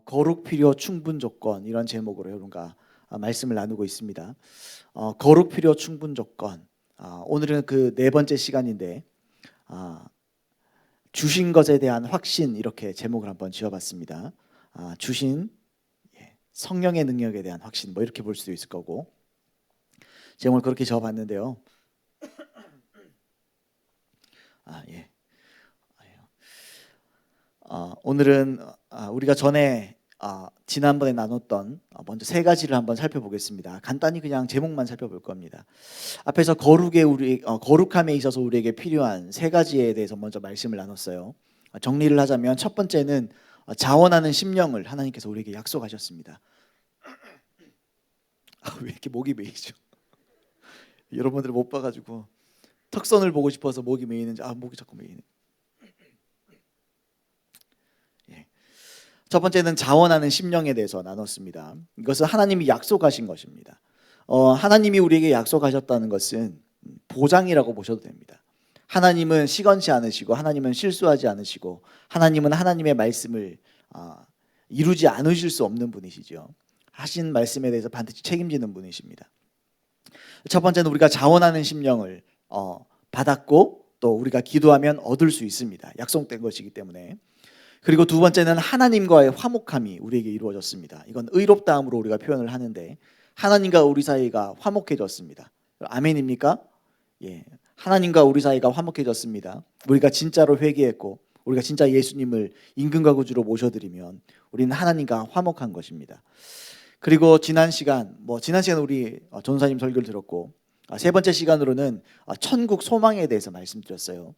거룩 필요 충분 조건 이런 제목으로 여러분과 말씀을 나누고 있습니다. 거룩 필요 충분 조건. 오늘은 그 네 번째 시간인데 주신 것에 대한 확신 이렇게 제목을 한번 지어봤습니다. 주신 성령의 능력에 대한 확신 뭐 이렇게 볼 수도 있을 거고 제목을 그렇게 지어봤는데요. 오늘은 우리가 전에 지난번에 나눴던 먼저 세 가지를 한번 살펴보겠습니다. 간단히 그냥 제목만 살펴볼 겁니다. 앞에서 거룩함에 있어서 우리에게 필요한 세 가지에 대해서 먼저 말씀을 나눴어요. 정리를 하자면 첫 번째는 자원하는 심령을 하나님께서 우리에게 약속하셨습니다. 왜 이렇게 목이 메이죠? 여러분들 못 봐가지고 턱선을 보고 싶어서 목이 메이는지 목이 자꾸 메이네. 첫 번째는 자원하는 심령에 대해서 나눴습니다. 이것은 하나님이 약속하신 것입니다. 하나님이 우리에게 약속하셨다는 것은 보장이라고 보셔도 됩니다. 하나님은 시건치 않으시고 하나님은 실수하지 않으시고 하나님은 하나님의 말씀을 이루지 않으실 수 없는 분이시죠. 하신 말씀에 대해서 반드시 책임지는 분이십니다. 첫 번째는 우리가 자원하는 심령을 받았고 또 우리가 기도하면 얻을 수 있습니다. 약속된 것이기 때문에. 그리고 두 번째는 하나님과의 화목함이 우리에게 이루어졌습니다. 이건 의롭다함으로 우리가 표현을 하는데 하나님과 우리 사이가 화목해졌습니다. 아멘입니까? 예, 하나님과 우리 사이가 화목해졌습니다. 우리가 진짜로 회개했고 우리가 진짜 예수님을 임금과 구주로 모셔드리면 우리는 하나님과 화목한 것입니다. 그리고 지난 시간 우리 전사님 설교를 들었고 세 번째 시간으로는 천국 소망에 대해서 말씀드렸어요.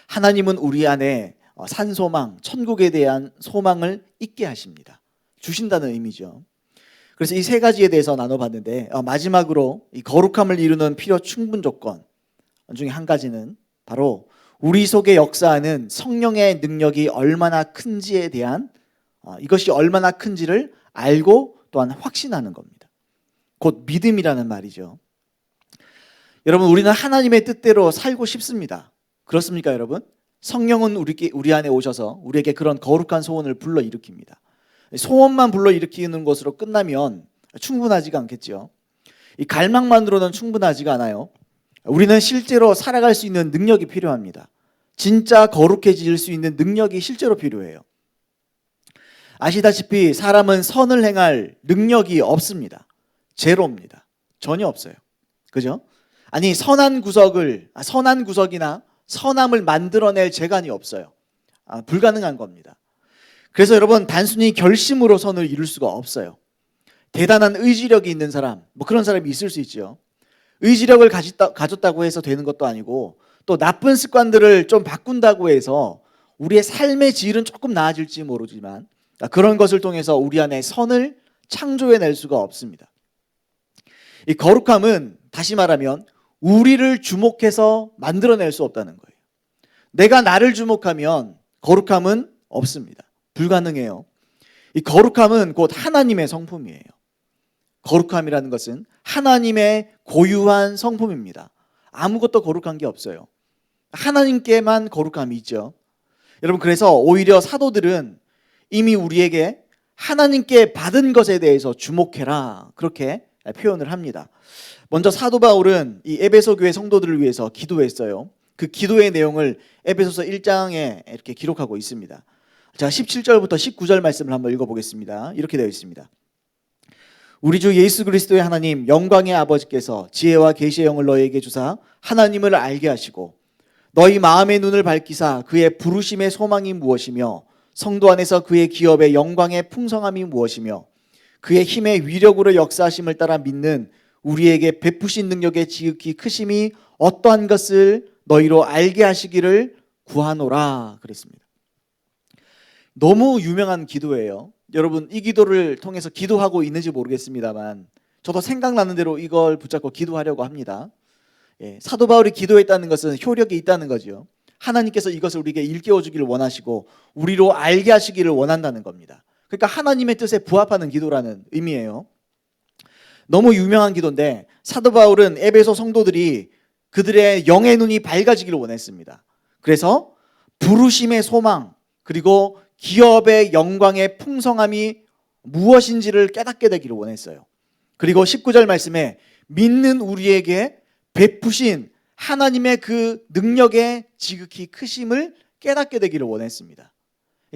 하나님은 우리 안에 산 소망, 천국에 대한 소망을 있게 하십니다. 주신다는 의미죠. 그래서 이 세 가지에 대해서 나눠봤는데 마지막으로 이 거룩함을 이루는 필요 충분 조건 중에 한 가지는 바로 우리 속에 역사하는 성령의 능력이 얼마나 큰지에 대한 이것이 얼마나 큰지를 알고 또한 확신하는 겁니다. 곧 믿음이라는 말이죠. 여러분, 우리는 하나님의 뜻대로 살고 싶습니다. 그렇습니까, 여러분? 성령은 우리 안에 오셔서 우리에게 그런 거룩한 소원을 불러일으킵니다. 소원만 불러일으키는 것으로 끝나면 충분하지가 않겠죠. 이 갈망만으로는 충분하지가 않아요. 우리는 실제로 살아갈 수 있는 능력이 필요합니다. 진짜 거룩해질 수 있는 능력이 실제로 필요해요. 아시다시피 사람은 선을 행할 능력이 없습니다. 제로입니다. 전혀 없어요. 그죠? 아니 선한 구석이나 선함을 만들어낼 재간이 없어요. 불가능한 겁니다. 그래서 여러분 단순히 결심으로 선을 이룰 수가 없어요. 대단한 의지력이 있는 사람, 그런 사람이 있을 수 있죠. 의지력을 가졌다고 해서 되는 것도 아니고 또 나쁜 습관들을 좀 바꾼다고 해서 우리의 삶의 질은 조금 나아질지 모르지만 그런 것을 통해서 우리 안에 선을 창조해낼 수가 없습니다. 이 거룩함은 다시 말하면 우리를 주목해서 만들어낼 수 없다는 거예요. 내가 나를 주목하면 거룩함은 없습니다. 불가능해요. 이 거룩함은 곧 하나님의 성품이에요. 거룩함이라는 것은 하나님의 고유한 성품입니다. 아무것도 거룩한 게 없어요. 하나님께만 거룩함이 있죠. 여러분, 그래서 오히려 사도들은 이미 우리에게 하나님께 받은 것에 대해서 주목해라 그렇게 표현을 합니다. 먼저 사도 바울은 이 에베소 교회 성도들을 위해서 기도했어요. 그 기도의 내용을 에베소서 1장에 이렇게 기록하고 있습니다. 자, 17절부터 19절 말씀을 한번 읽어보겠습니다. 이렇게 되어 있습니다. 우리 주 예수 그리스도의 하나님 영광의 아버지께서 지혜와 계시의 영을 너희에게 주사 하나님을 알게 하시고 너희 마음의 눈을 밝히사 그의 부르심의 소망이 무엇이며 성도 안에서 그의 기업의 영광의 풍성함이 무엇이며 그의 힘의 위력으로 역사하심을 따라 믿는 우리에게 베푸신 능력의 지극히 크심이 어떠한 것을 너희로 알게 하시기를 구하노라 그랬습니다. 너무 유명한 기도예요. 여러분, 이 기도를 통해서 기도하고 있는지 모르겠습니다만 저도 생각나는 대로 이걸 붙잡고 기도하려고 합니다. 사도 바울이 기도했다는 것은 효력이 있다는 거죠. 하나님께서 이것을 우리에게 일깨워 주기를 원하시고 우리로 알게 하시기를 원한다는 겁니다. 그러니까 하나님의 뜻에 부합하는 기도라는 의미예요. 너무 유명한 기도인데 사도 바울은 에베소 성도들이 그들의 영의 눈이 밝아지기를 원했습니다. 그래서 부르심의 소망 그리고 기업의 영광의 풍성함이 무엇인지를 깨닫게 되기를 원했어요. 그리고 19절 말씀에 믿는 우리에게 베푸신 하나님의 그 능력의 지극히 크심을 깨닫게 되기를 원했습니다.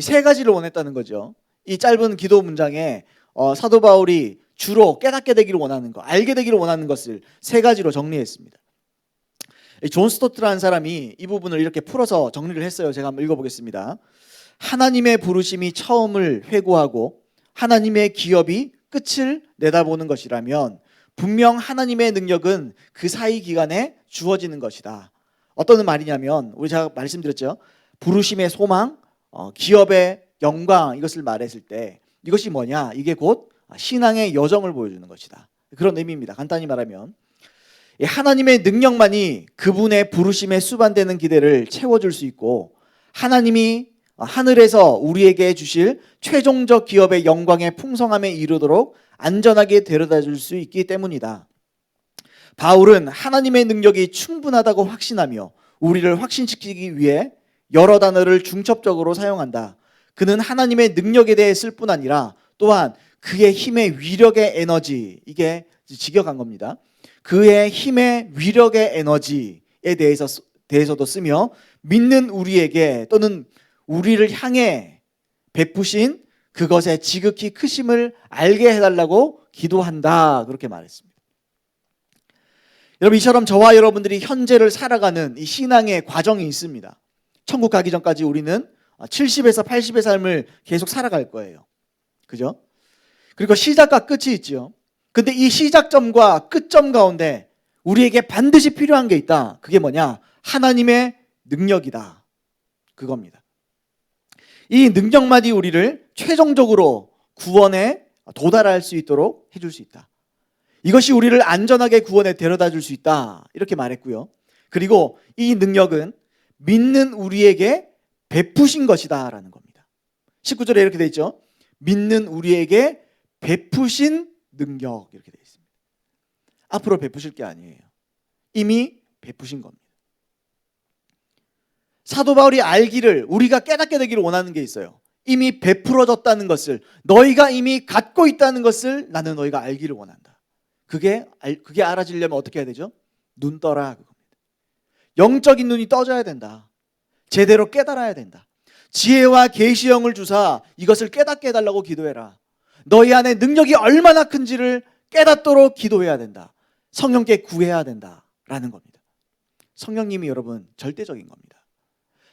세 가지를 원했다는 거죠. 이 짧은 기도 문장에 사도 바울이 주로 깨닫게 되기를 원하는 것, 알게 되기를 원하는 것을 세 가지로 정리했습니다. 존 스토트라는 사람이 이 부분을 이렇게 풀어서 정리를 했어요. 제가 한번 읽어보겠습니다. 하나님의 부르심이 처음을 회고하고 하나님의 기업이 끝을 내다보는 것이라면 분명 하나님의 능력은 그 사이 기간에 주어지는 것이다. 어떤 말이냐면 우리 제가 말씀드렸죠. 부르심의 소망, 기업의 영광, 이것을 말했을 때 이것이 뭐냐? 이게 곧 신앙의 여정을 보여주는 것이다. 그런 의미입니다. 간단히 말하면 하나님의 능력만이 그분의 부르심에 수반되는 기대를 채워줄 수 있고, 하나님이 하늘에서 우리에게 주실 최종적 기업의 영광의 풍성함에 이르도록 안전하게 데려다 줄 수 있기 때문이다. 바울은 하나님의 능력이 충분하다고 확신하며 우리를 확신시키기 위해 여러 단어를 중첩적으로 사용한다. 그는 하나님의 능력에 대해 쓸 뿐 아니라 또한 그의 힘의 위력의 에너지, 이게 직역한 겁니다. 그의 힘의 위력의 에너지에 대해서도 쓰며 믿는 우리에게 또는 우리를 향해 베푸신 그것의 지극히 크심을 알게 해달라고 기도한다. 그렇게 말했습니다. 여러분, 이처럼 저와 여러분들이 현재를 살아가는 이 신앙의 과정이 있습니다. 천국 가기 전까지 우리는 70에서 80의 삶을 계속 살아갈 거예요. 그죠? 그리고 시작과 끝이 있죠. 근데 이 시작점과 끝점 가운데 우리에게 반드시 필요한 게 있다. 그게 뭐냐? 하나님의 능력이다. 그겁니다. 이 능력만이 우리를 최종적으로 구원에 도달할 수 있도록 해줄 수 있다. 이것이 우리를 안전하게 구원에 데려다 줄 수 있다. 이렇게 말했고요. 그리고 이 능력은 믿는 우리에게 베푸신 것이다 라는 겁니다. 19절에 이렇게 되어 있죠. 믿는 우리에게 베푸신 능력, 이렇게 되어 있습니다. 앞으로 베푸실 게 아니에요. 이미 베푸신 겁니다. 사도 바울이 알기를, 우리가 깨닫게 되기를 원하는 게 있어요. 이미 베풀어졌다는 것을, 너희가 이미 갖고 있다는 것을 나는 너희가 알기를 원한다. 그게 알아지려면 어떻게 해야 되죠? 눈 떠라, 그겁니다. 영적인 눈이 떠져야 된다. 제대로 깨달아야 된다. 지혜와 계시형을 주사 이것을 깨닫게 해달라고 기도해라. 너희 안에 능력이 얼마나 큰지를 깨닫도록 기도해야 된다. 성령께 구해야 된다라는 겁니다. 성령님이 여러분 절대적인 겁니다.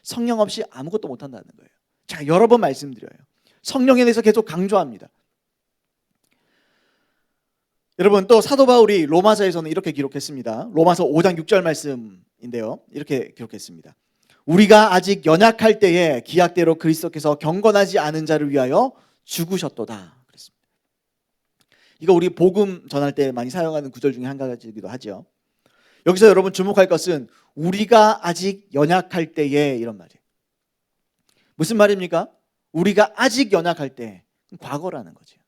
성령 없이 아무것도 못한다는 거예요. 제가 여러 번 말씀드려요. 성령에 대해서 계속 강조합니다. 여러분, 또 사도 바울이 로마서에서는 이렇게 기록했습니다. 로마서 5장 6절 말씀인데요. 이렇게 기록했습니다. 우리가 아직 연약할 때에 기약대로 그리스도께서 경건하지 않은 자를 위하여 죽으셨도다. 그랬습니다. 이거 우리 복음 전할 때 많이 사용하는 구절 중에 한 가지이기도 하죠. 여기서 여러분 주목할 것은 우리가 아직 연약할 때에, 이런 말이에요. 무슨 말입니까? 우리가 아직 연약할 때, 과거라는 거죠.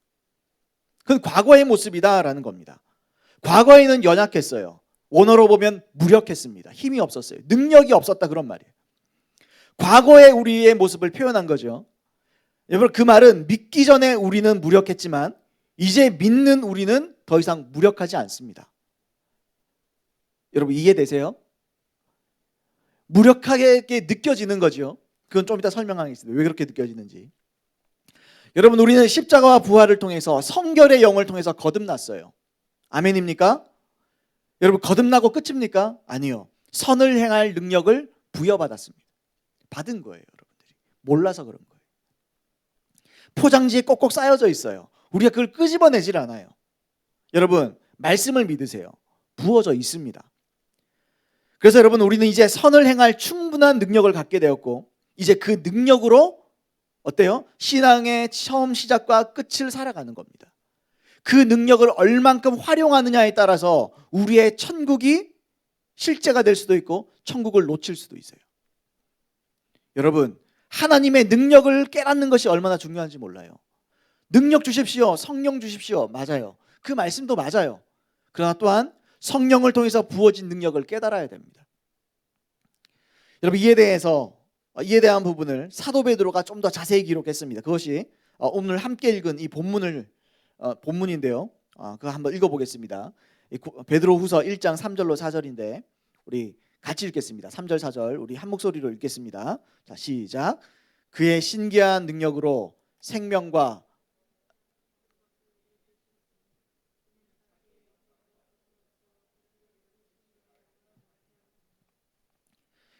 그건 과거의 모습이다라는 겁니다. 과거에는 연약했어요. 원어로 보면 무력했습니다. 힘이 없었어요. 능력이 없었다, 그런 말이에요. 과거의 우리의 모습을 표현한 거죠. 여러분, 그 말은 믿기 전에 우리는 무력했지만 이제 믿는 우리는 더 이상 무력하지 않습니다. 여러분, 이해되세요? 무력하게 느껴지는 거죠. 그건 좀 이따 설명하겠습니다. 왜 그렇게 느껴지는지. 여러분, 우리는 십자가와 부활을 통해서 성결의 영을 통해서 거듭났어요. 아멘입니까? 여러분, 거듭나고 끝입니까? 아니요. 선을 행할 능력을 부여받았습니다. 받은 거예요, 여러분들이. 몰라서 그런 거예요. 포장지에 꼭꼭 쌓여져 있어요. 우리가 그걸 끄집어내질 않아요. 여러분, 말씀을 믿으세요. 부어져 있습니다. 그래서 여러분, 우리는 이제 선을 행할 충분한 능력을 갖게 되었고, 이제 그 능력으로 어때요? 신앙의 처음 시작과 끝을 살아가는 겁니다. 그 능력을 얼만큼 활용하느냐에 따라서 우리의 천국이 실제가 될 수도 있고 천국을 놓칠 수도 있어요. 여러분, 하나님의 능력을 깨닫는 것이 얼마나 중요한지 몰라요. 능력 주십시오, 성령 주십시오, 맞아요. 그 말씀도 맞아요. 그러나 또한 성령을 통해서 부어진 능력을 깨달아야 됩니다. 여러분, 이에 대해서 이에 대한 부분을 사도 베드로가 좀 더 자세히 기록했습니다. 그것이 오늘 함께 읽은 이 본문인데요. 그거 한번 읽어보겠습니다. 베드로후서 1장 3절로 4절인데 우리 같이 읽겠습니다. 3절 4절 우리 한 목소리로 읽겠습니다. 자, 시작. 그의 신기한 능력으로 생명과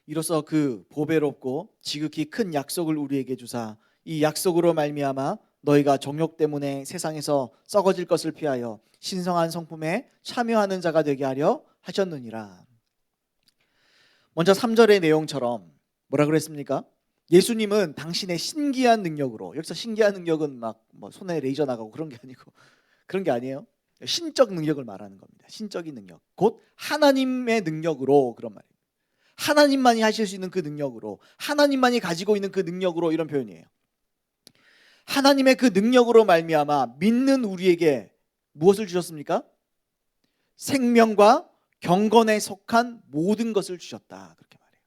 이로써 그 보배롭고 지극히 큰 약속을 우리에게 주사 이 약속으로 말미암아 너희가 정욕 때문에 세상에서 썩어질 것을 피하여 신성한 성품에 참여하는 자가 되게 하려 하셨느니라. 먼저 3절의 내용처럼 뭐라 그랬습니까? 예수님은 당신의 신기한 능력으로, 여기서 신기한 능력은 막 뭐 손에 레이저 나가고 그런 게 아니고 그런 게 아니에요. 신적 능력을 말하는 겁니다. 신적인 능력, 곧 하나님의 능력으로, 그런 말이에요. 하나님만이 하실 수 있는 그 능력으로, 하나님만이 가지고 있는 그 능력으로, 이런 표현이에요. 하나님의 그 능력으로 말미암아 믿는 우리에게 무엇을 주셨습니까? 생명과 경건에 속한 모든 것을 주셨다, 그렇게 말해요.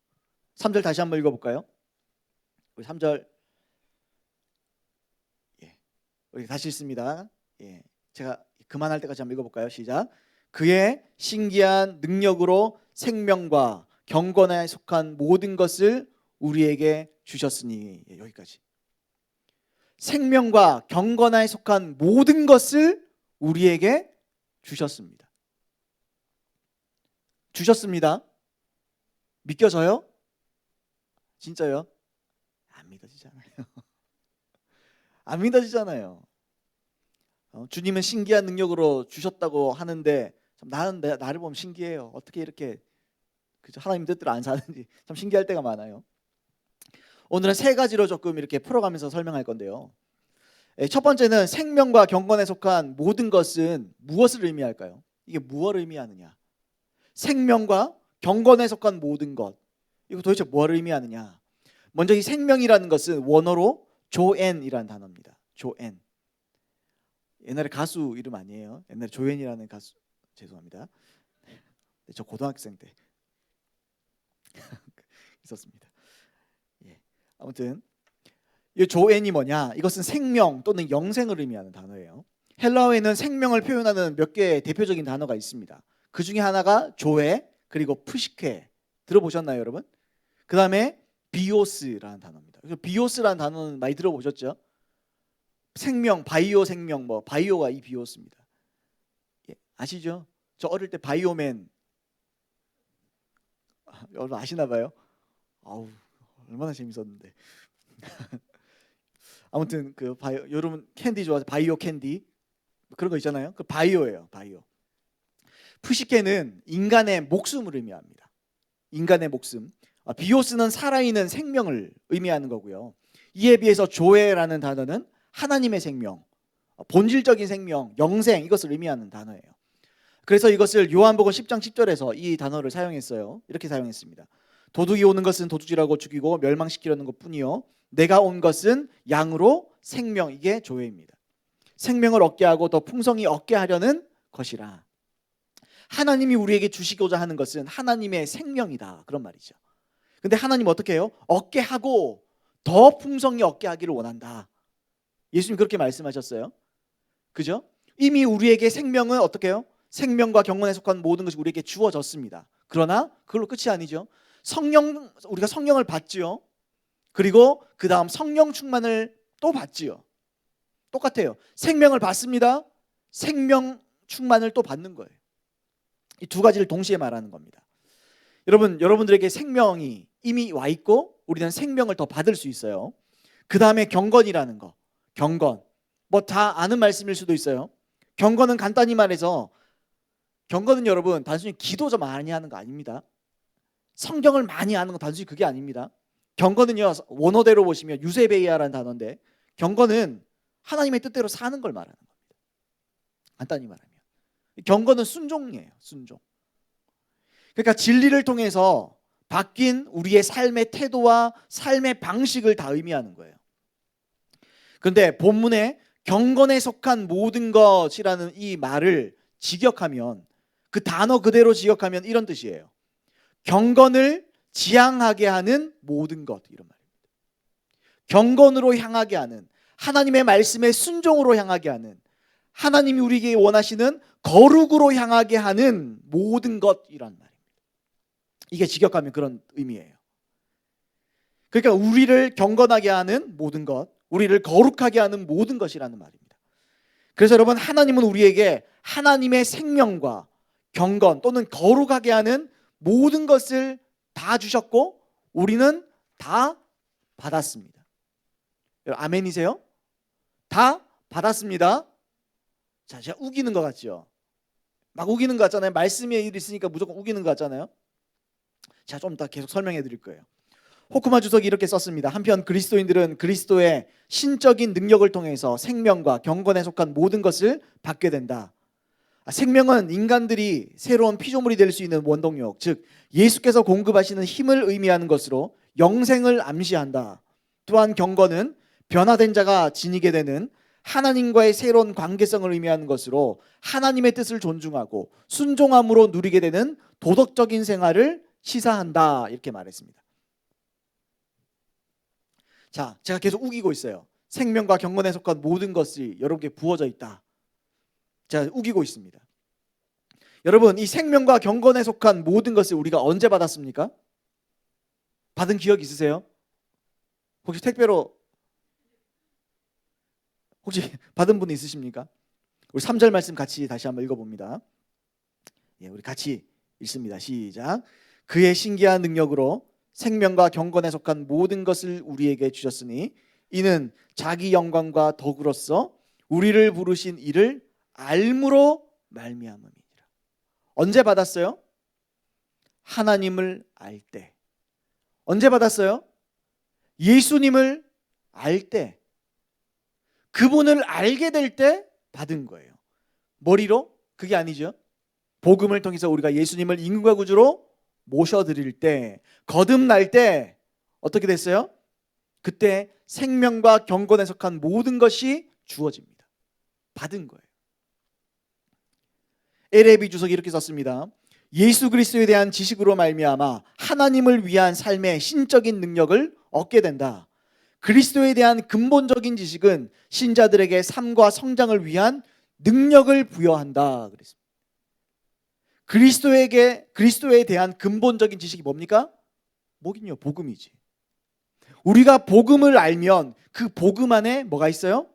3절 다시 한번 읽어볼까요? 우리 3절 우리 다시 읽습니다. 제가 그만할 때까지 한번 읽어볼까요? 시작. 그의 신기한 능력으로 생명과 경건에 속한 모든 것을 우리에게 주셨으니. 여기까지. 생명과 경건에 속한 모든 것을 우리에게 주셨습니다. 주셨습니다. 믿겨져요? 진짜요? 안 믿어지잖아요. 안 믿어지잖아요. 주님은 신기한 능력으로 주셨다고 하는데 나는 나를 보면 신기해요. 어떻게 이렇게 하나님 뜻대로 안 사는지 참 신기할 때가 많아요. 오늘은 세 가지로 조금 이렇게 풀어가면서 설명할 건데요. 첫 번째는 생명과 경건에 속한 모든 것은 무엇을 의미할까요? 이게 무엇을 의미하느냐? 생명과 경건에 속한 모든 것, 이거 도대체 뭘 의미하느냐? 먼저 이 생명이라는 것은 원어로 조엔이라는 단어입니다. 조엔. 옛날에 가수 이름 아니에요. 옛날에 조엔이라는 가수, 죄송합니다. 저 고등학생 때 있었습니다. 아무튼 이 조엔이 뭐냐? 이것은 생명 또는 영생을 의미하는 단어예요. 헬라어에는 생명을 표현하는 몇 개의 대표적인 단어가 있습니다. 그 중에 하나가 조에, 그리고 푸시케. 들어보셨나요, 여러분? 그 다음에 비오스라는 단어입니다. 비오스라는 단어는 많이 들어보셨죠? 생명, 바이오 생명, 뭐 바이오가 이 비오스입니다. 아시죠? 저 어릴 때 바이오맨 여러분 아시나 봐요? 아우, 얼마나 재밌었는데. 아무튼 그 바이오, 여러분 캔디 좋아하세요? 바이오 캔디 그런 거 있잖아요. 그 바이오예요, 바이오. 푸시케는 인간의 목숨을 의미합니다. 인간의 목숨. 비오스는 살아있는 생명을 의미하는 거고요. 이에 비해서 조에라는 단어는 하나님의 생명, 본질적인 생명, 영생, 이것을 의미하는 단어예요. 그래서 이것을 요한복음 10장 10절에서 이 단어를 사용했어요. 이렇게 사용했습니다. 도둑이 오는 것은 도둑질하고 죽이고 멸망시키려는 것뿐이요 내가 온 것은 양으로 생명, 이게 조회입니다. 생명을 얻게 하고 더 풍성히 얻게 하려는 것이라. 하나님이 우리에게 주시고자 하는 것은 하나님의 생명이다, 그런 말이죠. 근데 하나님 어떻게 해요? 얻게 하고 더 풍성히 얻게 하기를 원한다. 예수님 그렇게 말씀하셨어요. 그죠? 이미 우리에게 생명은 어떻게 해요? 생명과 경건에 속한 모든 것이 우리에게 주어졌습니다. 그러나 그걸로 끝이 아니죠. 우리가 성령을 받지요. 그리고 그 다음 성령 충만을 또 받지요. 똑같아요. 생명을 받습니다. 생명 충만을 또 받는 거예요. 이 두 가지를 동시에 말하는 겁니다. 여러분들에게 생명이 이미 와 있고 우리는 생명을 더 받을 수 있어요. 그 다음에 경건이라는 거. 경건. 뭐 다 아는 말씀일 수도 있어요. 경건은 간단히 말해서, 경건은 여러분 단순히 기도 좀 많이 하는 거 아닙니다. 성경을 많이 아는 건 단순히 그게 아닙니다. 경건은요, 원어대로 보시면 유세베이아라는 단어인데, 경건은 하나님의 뜻대로 사는 걸 말하는 겁니다. 간단히 말하면 경건은 순종이에요. 순종. 그러니까 진리를 통해서 바뀐 우리의 삶의 태도와 삶의 방식을 다 의미하는 거예요. 그런데 본문에 경건에 속한 모든 것이라는 이 말을 직역하면, 그 단어 그대로 직역하면 이런 뜻이에요. 경건을 지향하게 하는 모든 것, 이런 말이에요. 경건으로 향하게 하는, 하나님의 말씀에 순종으로 향하게 하는, 하나님이 우리에게 원하시는 거룩으로 향하게 하는 모든 것이란 말입니다. 이게 직역하면 그런 의미예요. 그러니까 우리를 경건하게 하는 모든 것, 우리를 거룩하게 하는 모든 것이라는 말입니다. 그래서 여러분, 하나님은 우리에게 하나님의 생명과 경건 또는 거룩하게 하는 모든 것을 다 주셨고 우리는 다 받았습니다. 아멘이세요? 다 받았습니다. 자, 제가 우기는 것 같죠? 막 우기는 것 같잖아요. 말씀에 일 있으니까 무조건 우기는 것 같잖아요. 자, 좀 더 계속 설명해 드릴 거예요. 호크마 주석이 이렇게 썼습니다. 한편 그리스도인들은 그리스도의 신적인 능력을 통해서 생명과 경건에 속한 모든 것을 받게 된다. 생명은 인간들이 새로운 피조물이 될 수 있는 원동력, 즉 예수께서 공급하시는 힘을 의미하는 것으로 영생을 암시한다. 또한 경건은 변화된 자가 지니게 되는 하나님과의 새로운 관계성을 의미하는 것으로 하나님의 뜻을 존중하고 순종함으로 누리게 되는 도덕적인 생활을 시사한다. 이렇게 말했습니다. 자, 제가 계속 우기고 있어요. 생명과 경건에 속한 모든 것이 여러분께 부어져 있다. 제가 우기고 있습니다. 여러분, 이 생명과 경건에 속한 모든 것을 우리가 언제 받았습니까? 받은 기억 있으세요? 혹시 택배로 혹시 받은 분 있으십니까? 우리 3절 말씀 같이 다시 한번 읽어봅니다. 예, 우리 같이 읽습니다. 시작. 그의 신기한 능력으로 생명과 경건에 속한 모든 것을 우리에게 주셨으니 이는 자기 영광과 덕으로서 우리를 부르신 이를 알므로 말미암음이니라. 언제 받았어요? 하나님을 알 때. 언제 받았어요? 예수님을 알 때. 그분을 알게 될 때 받은 거예요. 머리로? 그게 아니죠. 복음을 통해서 우리가 예수님을 임금과 구주로 모셔드릴 때, 거듭날 때 어떻게 됐어요? 그때 생명과 경건에 속한 모든 것이 주어집니다. 받은 거예요. LAB 주석이 이렇게 썼습니다. 예수 그리스도에 대한 지식으로 말미암아 하나님을 위한 삶의 신적인 능력을 얻게 된다. 그리스도에 대한 근본적인 지식은 신자들에게 삶과 성장을 위한 능력을 부여한다. 그랬습니다. 그리스도에 대한 근본적인 지식이 뭡니까? 뭐긴요? 복음이지. 우리가 복음을 알면 그 복음 안에 뭐가 있어요?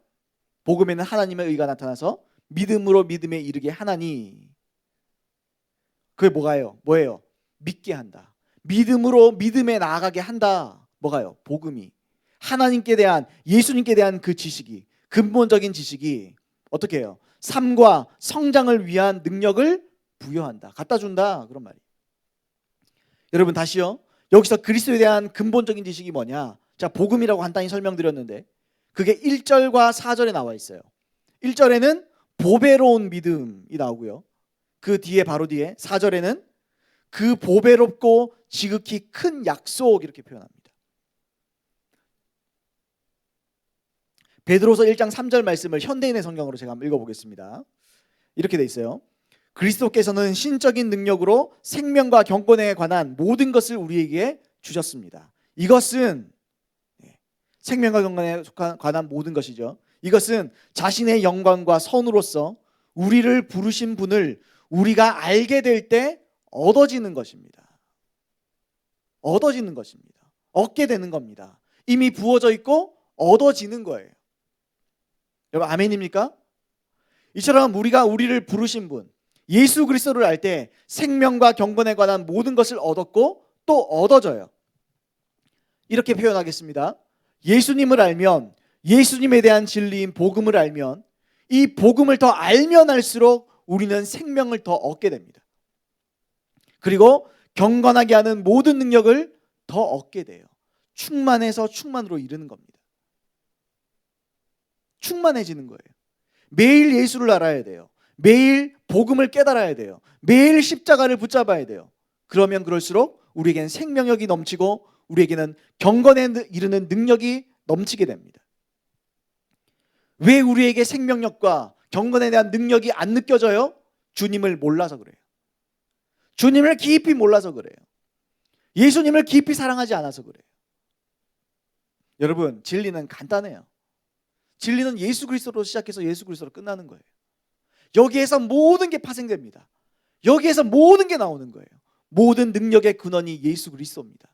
복음에는 하나님의 의가 나타나서 믿음으로 믿음에 이르게 하나니. 그게 뭐예요? 믿게 한다. 믿음으로 믿음에 나아가게 한다. 뭐가요? 복음이. 하나님께 대한, 예수님께 대한 그 지식이, 근본적인 지식이 어떻게 해요? 삶과 성장을 위한 능력을 부여한다. 갖다 준다. 그런 말이에요. 여러분, 다시요. 여기서 그리스도에 대한 근본적인 지식이 뭐냐? 자, 복음이라고 간단히 설명드렸는데 그게 1절과 4절에 나와 있어요. 1절에는 보배로운 믿음이 나오고요. 그 뒤에, 바로 뒤에 4절에는 그 보배롭고 지극히 큰 약속, 이렇게 표현합니다. 베드로서 1장 3절 말씀을 현대인의 성경으로 제가 한번 읽어보겠습니다. 이렇게 돼 있어요. 그리스도께서는 신적인 능력으로 생명과 경건에 관한 모든 것을 우리에게 주셨습니다. 이것은 생명과 경건에 관한 모든 것이죠. 이것은 자신의 영광과 선으로서 우리를 부르신 분을 우리가 알게 될 때 얻어지는 것입니다. 얻어지는 것입니다. 얻게 되는 겁니다. 이미 부어져 있고 얻어지는 거예요. 여러분, 아멘입니까? 이처럼 우리를 부르신 분, 예수 그리스도를 알 때 생명과 경건에 관한 모든 것을 얻었고 또 얻어져요. 이렇게 표현하겠습니다. 예수님을 알면, 예수님에 대한 진리인 복음을 알면, 이 복음을 더 알면 알수록 우리는 생명을 더 얻게 됩니다. 그리고 경건하게 하는 모든 능력을 더 얻게 돼요. 충만해서 충만으로 이르는 겁니다. 충만해지는 거예요. 매일 예수를 알아야 돼요. 매일 복음을 깨달아야 돼요. 매일 십자가를 붙잡아야 돼요. 그러면 그럴수록 우리에게는 생명력이 넘치고 우리에게는 경건에 이르는 능력이 넘치게 됩니다. 왜 우리에게 생명력과 경건에 대한 능력이 안 느껴져요? 주님을 몰라서 그래요. 주님을 깊이 몰라서 그래요. 예수님을 깊이 사랑하지 않아서 그래요. 여러분, 진리는 간단해요. 진리는 예수 그리스도로 시작해서 예수 그리스도로 끝나는 거예요. 여기에서 모든 게 파생됩니다. 여기에서 모든 게 나오는 거예요. 모든 능력의 근원이 예수 그리스도입니다.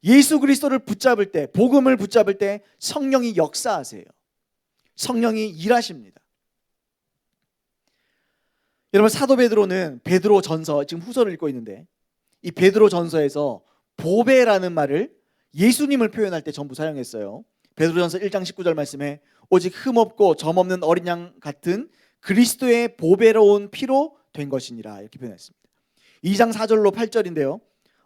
예수 그리스도를 붙잡을 때, 복음을 붙잡을 때 성령이 역사하세요. 성령이 일하십니다. 여러분, 사도 베드로는 베드로 전서, 지금 후서를 읽고 있는데 이 베드로 전서에서 보배라는 말을 예수님을 표현할 때 전부 사용했어요. 베드로전서 1장 19절 말씀에 오직 흠없고 점없는 어린 양 같은 그리스도의 보배로운 피로 된 것이니라, 이렇게 표현했습니다. 2장 4절로 8절인데요.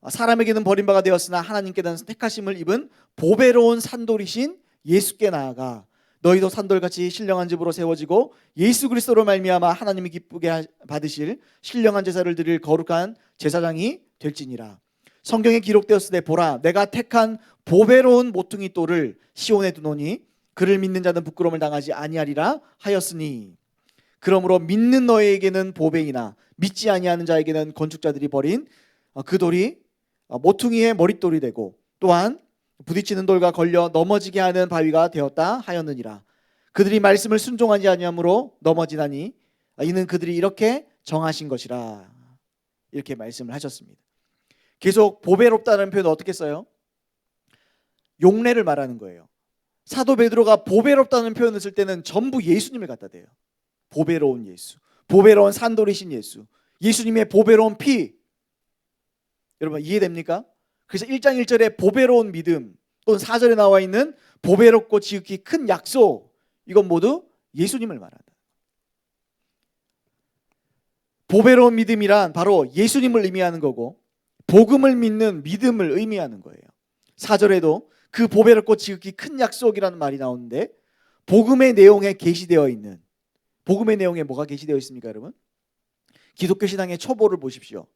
사람에게는 버림바가 되었으나 하나님께는 택하심을 입은 보배로운 산돌이신 예수께 나아가 너희도 산돌같이 신령한 집으로 세워지고 예수 그리스도로 말미암아 하나님이 기쁘게 받으실 신령한 제사를 드릴 거룩한 제사장이 될지니라. 성경에 기록되었으되 보라 내가 택한 보배로운 모퉁이 돌을 시온에 두노니 그를 믿는 자는 부끄러움을 당하지 아니하리라 하였으니 그러므로 믿는 너희에게는 보배이나 믿지 아니하는 자에게는 건축자들이 버린 그 돌이 모퉁이의 머릿돌이 되고 또한 부딪히는 돌과 걸려 넘어지게 하는 바위가 되었다 하였느니라. 그들이 말씀을 순종하지 아니함으로 넘어지나니 이는 그들이 이렇게 정하신 것이라, 이렇게 말씀을 하셨습니다. 계속 보배롭다는 표현을 어떻게 써요? 용례를 말하는 거예요. 사도 베드로가 보배롭다는 표현을 쓸 때는 전부 예수님을 갖다 대요. 보배로운 예수, 보배로운 산돌이신 예수, 예수님의 보배로운 피. 여러분 이해됩니까? 그래서 1장 1절에 보배로운 믿음, 또는 4절에 나와 있는 보배롭고 지극히 큰 약속, 이건 모두 예수님을 말한다. 보배로운 믿음이란 바로 예수님을 의미하는 거고 복음을 믿는 믿음을 의미하는 거예요. 4절에도 그 보배롭고 지극히 큰 약속이라는 말이 나오는데 복음의 내용에 게시되어 있는, 복음의 내용에 뭐가 게시되어 있습니까, 여러분? 기독교 신앙의 초보를 보십시오.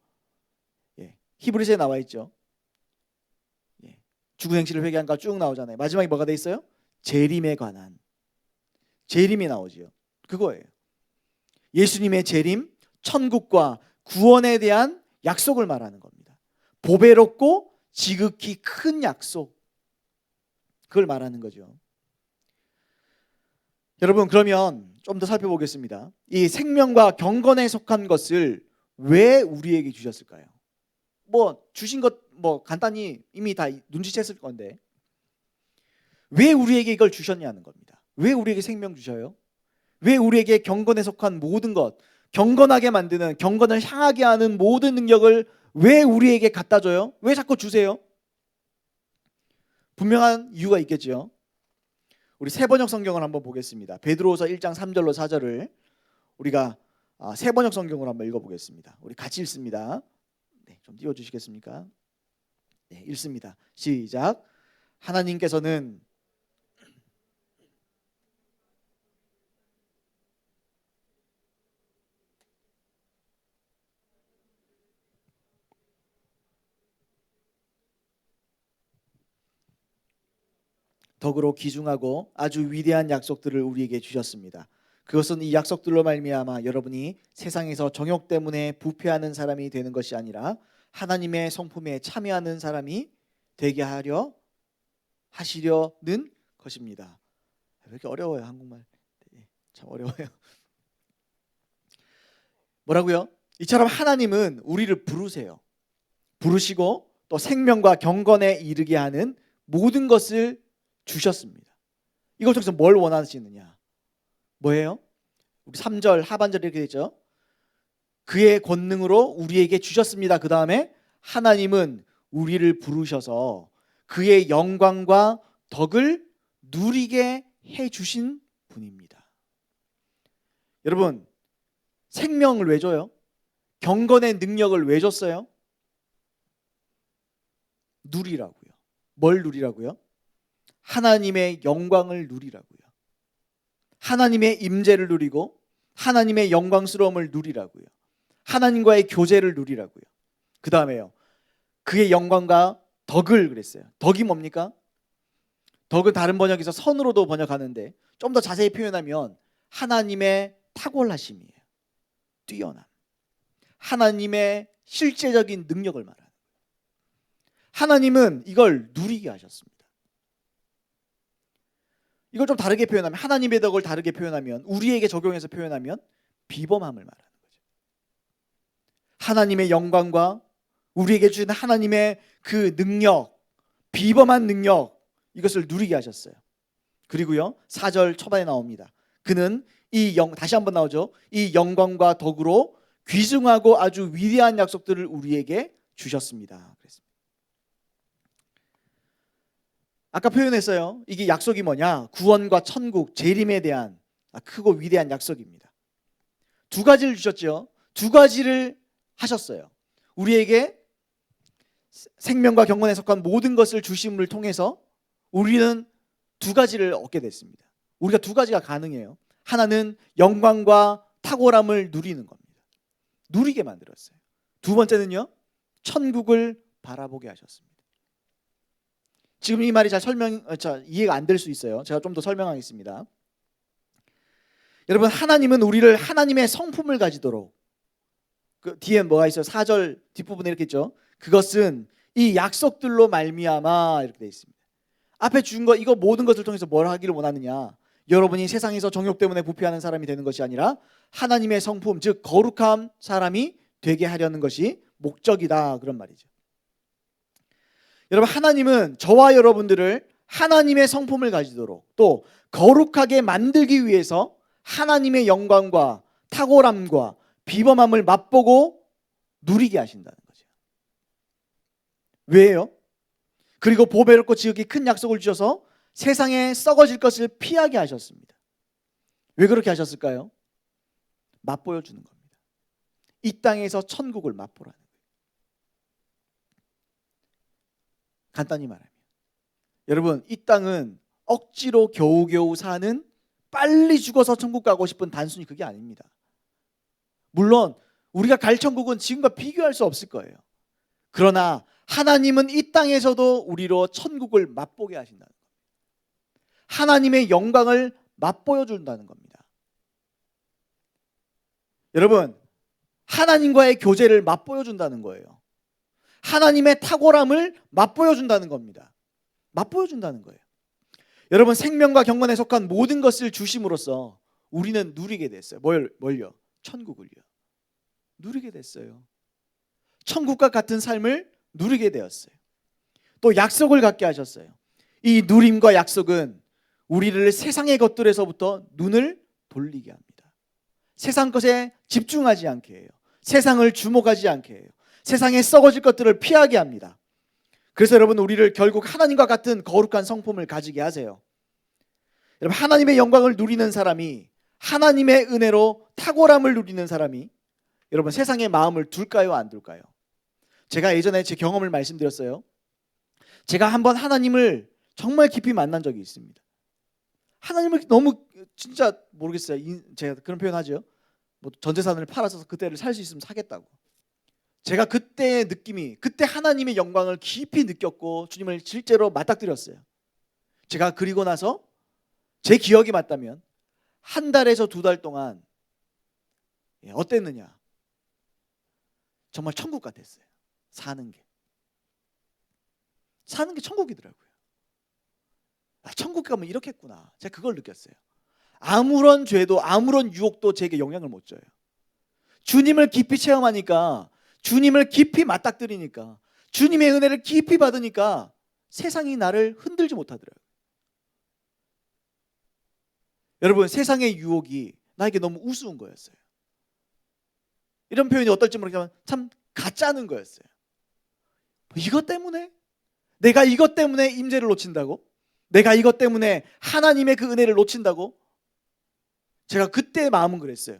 히브리서에 나와 있죠. 죽은 행실을 회개한가 쭉 나오잖아요. 마지막에 뭐가 돼 있어요? 재림에 관한, 재림이 나오지요. 그거예요. 예수님의 재림, 천국과 구원에 대한 약속을 말하는 겁니다. 보배롭고 지극히 큰 약속, 그걸 말하는 거죠. 여러분 그러면 좀 더 살펴보겠습니다. 이 생명과 경건에 속한 것을 왜 우리에게 주셨을까요? 뭐 주신 것 뭐 간단히 이미 다 눈치챘을 건데 왜 우리에게 이걸 주셨냐는 겁니다. 왜 우리에게 생명 주셔요? 왜 우리에게 경건에 속한 모든 것, 경건하게 만드는, 경건을 향하게 하는 모든 능력을 왜 우리에게 갖다 줘요? 왜 자꾸 주세요? 분명한 이유가 있겠죠. 우리 세번역 성경을 한번 보겠습니다. 베드로후서 1장 3절로 4절을 우리가 세번역 성경으로 한번 읽어보겠습니다. 우리 같이 읽습니다. 네, 좀 띄워주시겠습니까? 네, 읽습니다. 시작. 하나님께서는 덕으로 귀중하고 아주 위대한 약속들을 우리에게 주셨습니다. 그것은 이 약속들로 말미암아 여러분이 세상에서 정욕 때문에 부패하는 사람이 되는 것이 아니라 하나님의 성품에 참여하는 사람이 되게 하려 하시려는 것입니다. 왜 이렇게 어려워요, 한국말. 참 어려워요. 뭐라고요? 이처럼 하나님은 우리를 부르세요. 부르시고 또 생명과 경건에 이르게 하는 모든 것을 주셨습니다. 이걸 통해서 뭘 원하시느냐? 뭐예요? 우리 3절 하반절에 이렇게 되죠. 그의 권능으로 우리에게 주셨습니다. 그 다음에 하나님은 우리를 부르셔서 그의 영광과 덕을 누리게 해주신 분입니다. 여러분 생명을 왜 줘요? 경건의 능력을 왜 줬어요? 누리라고요. 뭘 누리라고요? 하나님의 영광을 누리라고요. 하나님의 임재를 누리고 하나님의 영광스러움을 누리라고요. 하나님과의 교제를 누리라고요. 그 다음에요, 그의 영광과 덕을 그랬어요. 덕이 뭡니까? 덕은 다른 번역에서 선으로도 번역하는데 좀 더 자세히 표현하면 하나님의 탁월하심이에요. 뛰어남, 하나님의 실제적인 능력을 말하는 거예요. 하나님은 이걸 누리게 하셨습니다. 이걸 좀 다르게 표현하면, 하나님의 덕을 다르게 표현하면, 우리에게 적용해서 표현하면 비범함을 말하는 거죠. 하나님의 영광과 우리에게 주신 하나님의 그 능력, 비범한 능력, 이것을 누리게 하셨어요. 그리고요, 4절 초반에 나옵니다. 그는 다시 한번 나오죠. 이 영광과 덕으로 귀중하고 아주 위대한 약속들을 우리에게 주셨습니다. 그랬습니다. 아까 표현했어요. 이게 약속이 뭐냐? 구원과 천국, 재림에 대한 크고 위대한 약속입니다. 두 가지를 주셨죠. 두 가지를 하셨어요. 우리에게 생명과 경건에 속한 모든 것을 주심을 통해서 우리는 두 가지를 얻게 됐습니다. 우리가 두 가지가 가능해요. 하나는 영광과 탁월함을 누리는 겁니다. 누리게 만들었어요. 두 번째는요, 천국을 바라보게 하셨습니다. 지금 이 말이 잘 이해가 안 될 수 있어요. 제가 좀 더 설명하겠습니다. 여러분, 하나님은 우리를 하나님의 성품을 가지도록, 그 뒤에 뭐가 있어요? 4절 뒷부분에 이렇게 있죠. 그것은 이 약속들로 말미암아, 이렇게 되어 있습니다. 앞에 준 거, 이거 모든 것을 통해서 뭘 하기를 원하느냐? 여러분이 세상에서 정욕 때문에 부패하는 사람이 되는 것이 아니라 하나님의 성품, 즉 거룩한 사람이 되게 하려는 것이 목적이다, 그런 말이죠. 여러분, 하나님은 저와 여러분들을 하나님의 성품을 가지도록 또 거룩하게 만들기 위해서 하나님의 영광과 탁월함과 비범함을 맛보고 누리게 하신다는 거죠. 왜요? 그리고 보배롭고 지극히 큰 약속을 주셔서 세상에 썩어질 것을 피하게 하셨습니다. 왜 그렇게 하셨을까요? 맛보여 주는 겁니다. 이 땅에서 천국을 맛보라는 거예요. 간단히 말하면, 여러분, 이 땅은 억지로 겨우겨우 사는, 빨리 죽어서 천국 가고 싶은 단순히 그게 아닙니다. 물론 우리가 갈 천국은 지금과 비교할 수 없을 거예요. 그러나 하나님은 이 땅에서도 우리로 천국을 맛보게 하신다는 겁니다. 하나님의 영광을 맛보여 준다는 겁니다. 여러분, 하나님과의 교제를 맛보여 준다는 거예요. 하나님의 탁월함을 맛보여 준다는 겁니다. 맛보여 준다는 거예요. 여러분, 생명과 경건에 속한 모든 것을 주심으로써 우리는 누리게 됐어요. 뭘요? 천국을요. 누리게 됐어요. 천국과 같은 삶을 누리게 되었어요. 또 약속을 갖게 하셨어요. 이 누림과 약속은 우리를 세상의 것들에서부터 눈을 돌리게 합니다. 세상 것에 집중하지 않게 해요. 세상을 주목하지 않게 해요. 세상에 썩어질 것들을 피하게 합니다. 그래서 여러분, 우리를 결국 하나님과 같은 거룩한 성품을 가지게 하세요. 여러분, 하나님의 영광을 누리는 사람이, 하나님의 은혜로 탁월함을 누리는 사람이 여러분 세상에 마음을 둘까요, 안 둘까요? 제가 예전에 제 경험을 말씀드렸어요. 제가 한번 하나님을 정말 깊이 만난 적이 있습니다. 하나님을 너무, 진짜 모르겠어요. 제가 그런 표현하죠. 뭐 전 재산을 팔아서 그때를 살 수 있으면 사겠다고. 제가 그때의 느낌이, 그때 하나님의 영광을 깊이 느꼈고 주님을 실제로 맞닥뜨렸어요. 제가 그리고 나서 제 기억이 맞다면 한 달에서 두 달 동안 어땠느냐? 정말 천국 같았어요. 사는 게 천국이더라고요. 천국 가면 이렇겠구나. 제가 그걸 느꼈어요. 아무런 죄도 아무런 유혹도 제게 영향을 못 줘요. 주님을 깊이 체험하니까, 주님을 깊이 맞닥뜨리니까, 주님의 은혜를 깊이 받으니까 세상이 나를 흔들지 못하더라고요. 여러분, 세상의 유혹이 나에게 너무 우스운 거였어요. 이런 표현이 어떨지 모르겠지만 참 가짜는 거였어요. 이것 때문에? 내가 이것 때문에 임재를 놓친다고? 내가 이것 때문에 하나님의 그 은혜를 놓친다고? 제가 그때 마음은 그랬어요.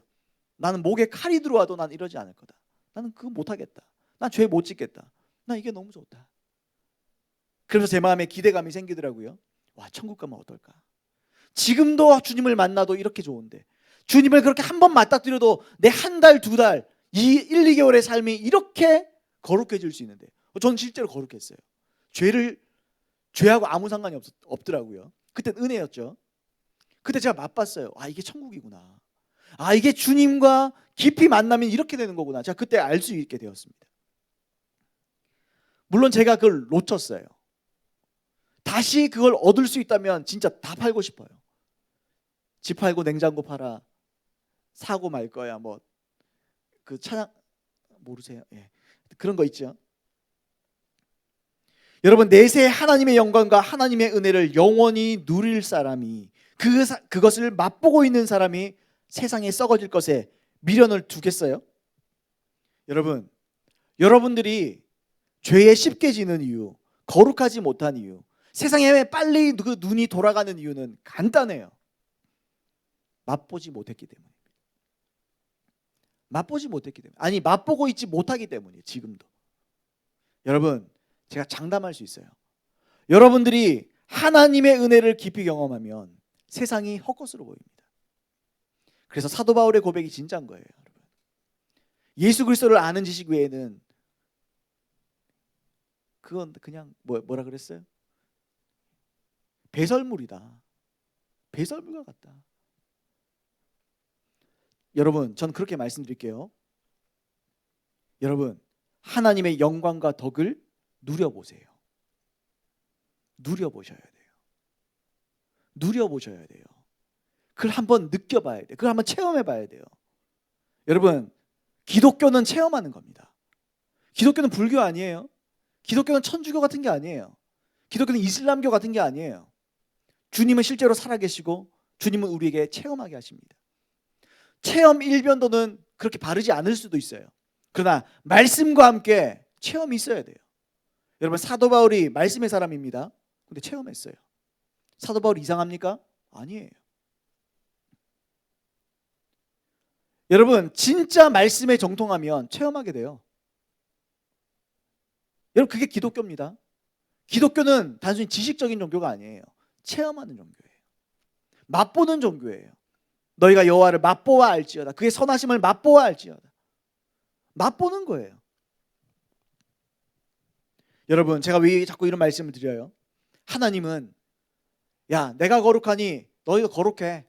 나는 목에 칼이 들어와도 난 이러지 않을 거다. 나는 그거 못하겠다. 난 죄 못 짓겠다. 난 이게 너무 좋다. 그래서 제 마음에 기대감이 생기더라고요. 와, 천국 가면 어떨까? 지금도 주님을 만나도 이렇게 좋은데, 주님을 그렇게 한 번 맞닥뜨려도 내 한 달, 두 달, 1, 2개월의 삶이 이렇게 거룩해질 수 있는데, 저는 실제로 거룩했어요. 죄하고 아무 상관이 없더라고요. 그때 은혜였죠. 그때 제가 맛봤어요. 아, 이게 천국이구나. 아, 이게 주님과 깊이 만나면 이렇게 되는 거구나. 제가 그때 알 수 있게 되었습니다. 물론 제가 그걸 놓쳤어요. 다시 그걸 얻을 수 있다면 진짜 다 팔고 싶어요. 집 팔고 냉장고 팔아 사고 말 거야. 뭐 그 찬양 모르세요? 예. 그런 거 있죠. 여러분, 내세 하나님의 영광과 하나님의 은혜를 영원히 누릴 사람이 그것을 맛보고 있는 사람이 세상에 썩어질 것에 미련을 두겠어요? 여러분, 여러분들이 죄에 쉽게 지는 이유, 거룩하지 못한 이유, 세상에 빨리 그 눈이 돌아가는 이유는 간단해요. 맛보지 못했기 때문입니다. 맛보지 못했기 때문에. 아니, 맛보고 있지 못하기 때문이에요. 지금도. 여러분, 제가 장담할 수 있어요. 여러분들이 하나님의 은혜를 깊이 경험하면 세상이 헛것으로 보입니다. 그래서 사도 바울의 고백이 진짜인 거예요. 여러분. 예수 그리스도를 아는 지식 외에는 그건 그냥 뭐라 그랬어요? 배설물이다. 배설물과 같다. 여러분, 전 그렇게 말씀드릴게요. 여러분, 하나님의 영광과 덕을 누려보세요. 누려보셔야 돼요. 누려보셔야 돼요. 그걸 한번 느껴봐야 돼요. 그걸 한번 체험해봐야 돼요. 여러분, 기독교는 체험하는 겁니다. 기독교는 불교 아니에요. 기독교는 천주교 같은 게 아니에요. 기독교는 이슬람교 같은 게 아니에요. 주님은 실제로 살아계시고 주님은 우리에게 체험하게 하십니다. 체험 일변도는 그렇게 바르지 않을 수도 있어요. 그러나 말씀과 함께 체험이 있어야 돼요. 여러분, 사도 바울이 말씀의 사람입니다. 근데 체험했어요. 사도 바울 이상합니까? 아니에요. 여러분, 진짜 말씀에 정통하면 체험하게 돼요. 여러분, 그게 기독교입니다. 기독교는 단순히 지식적인 종교가 아니에요. 체험하는 종교예요. 맛보는 종교예요. 너희가 여호와를 맛보아 알지어다. 그의 선하심을 맛보아 알지어다. 맛보는 거예요. 여러분, 제가 왜 자꾸 이런 말씀을 드려요? 하나님은 야, 내가 거룩하니 너희도 거룩해.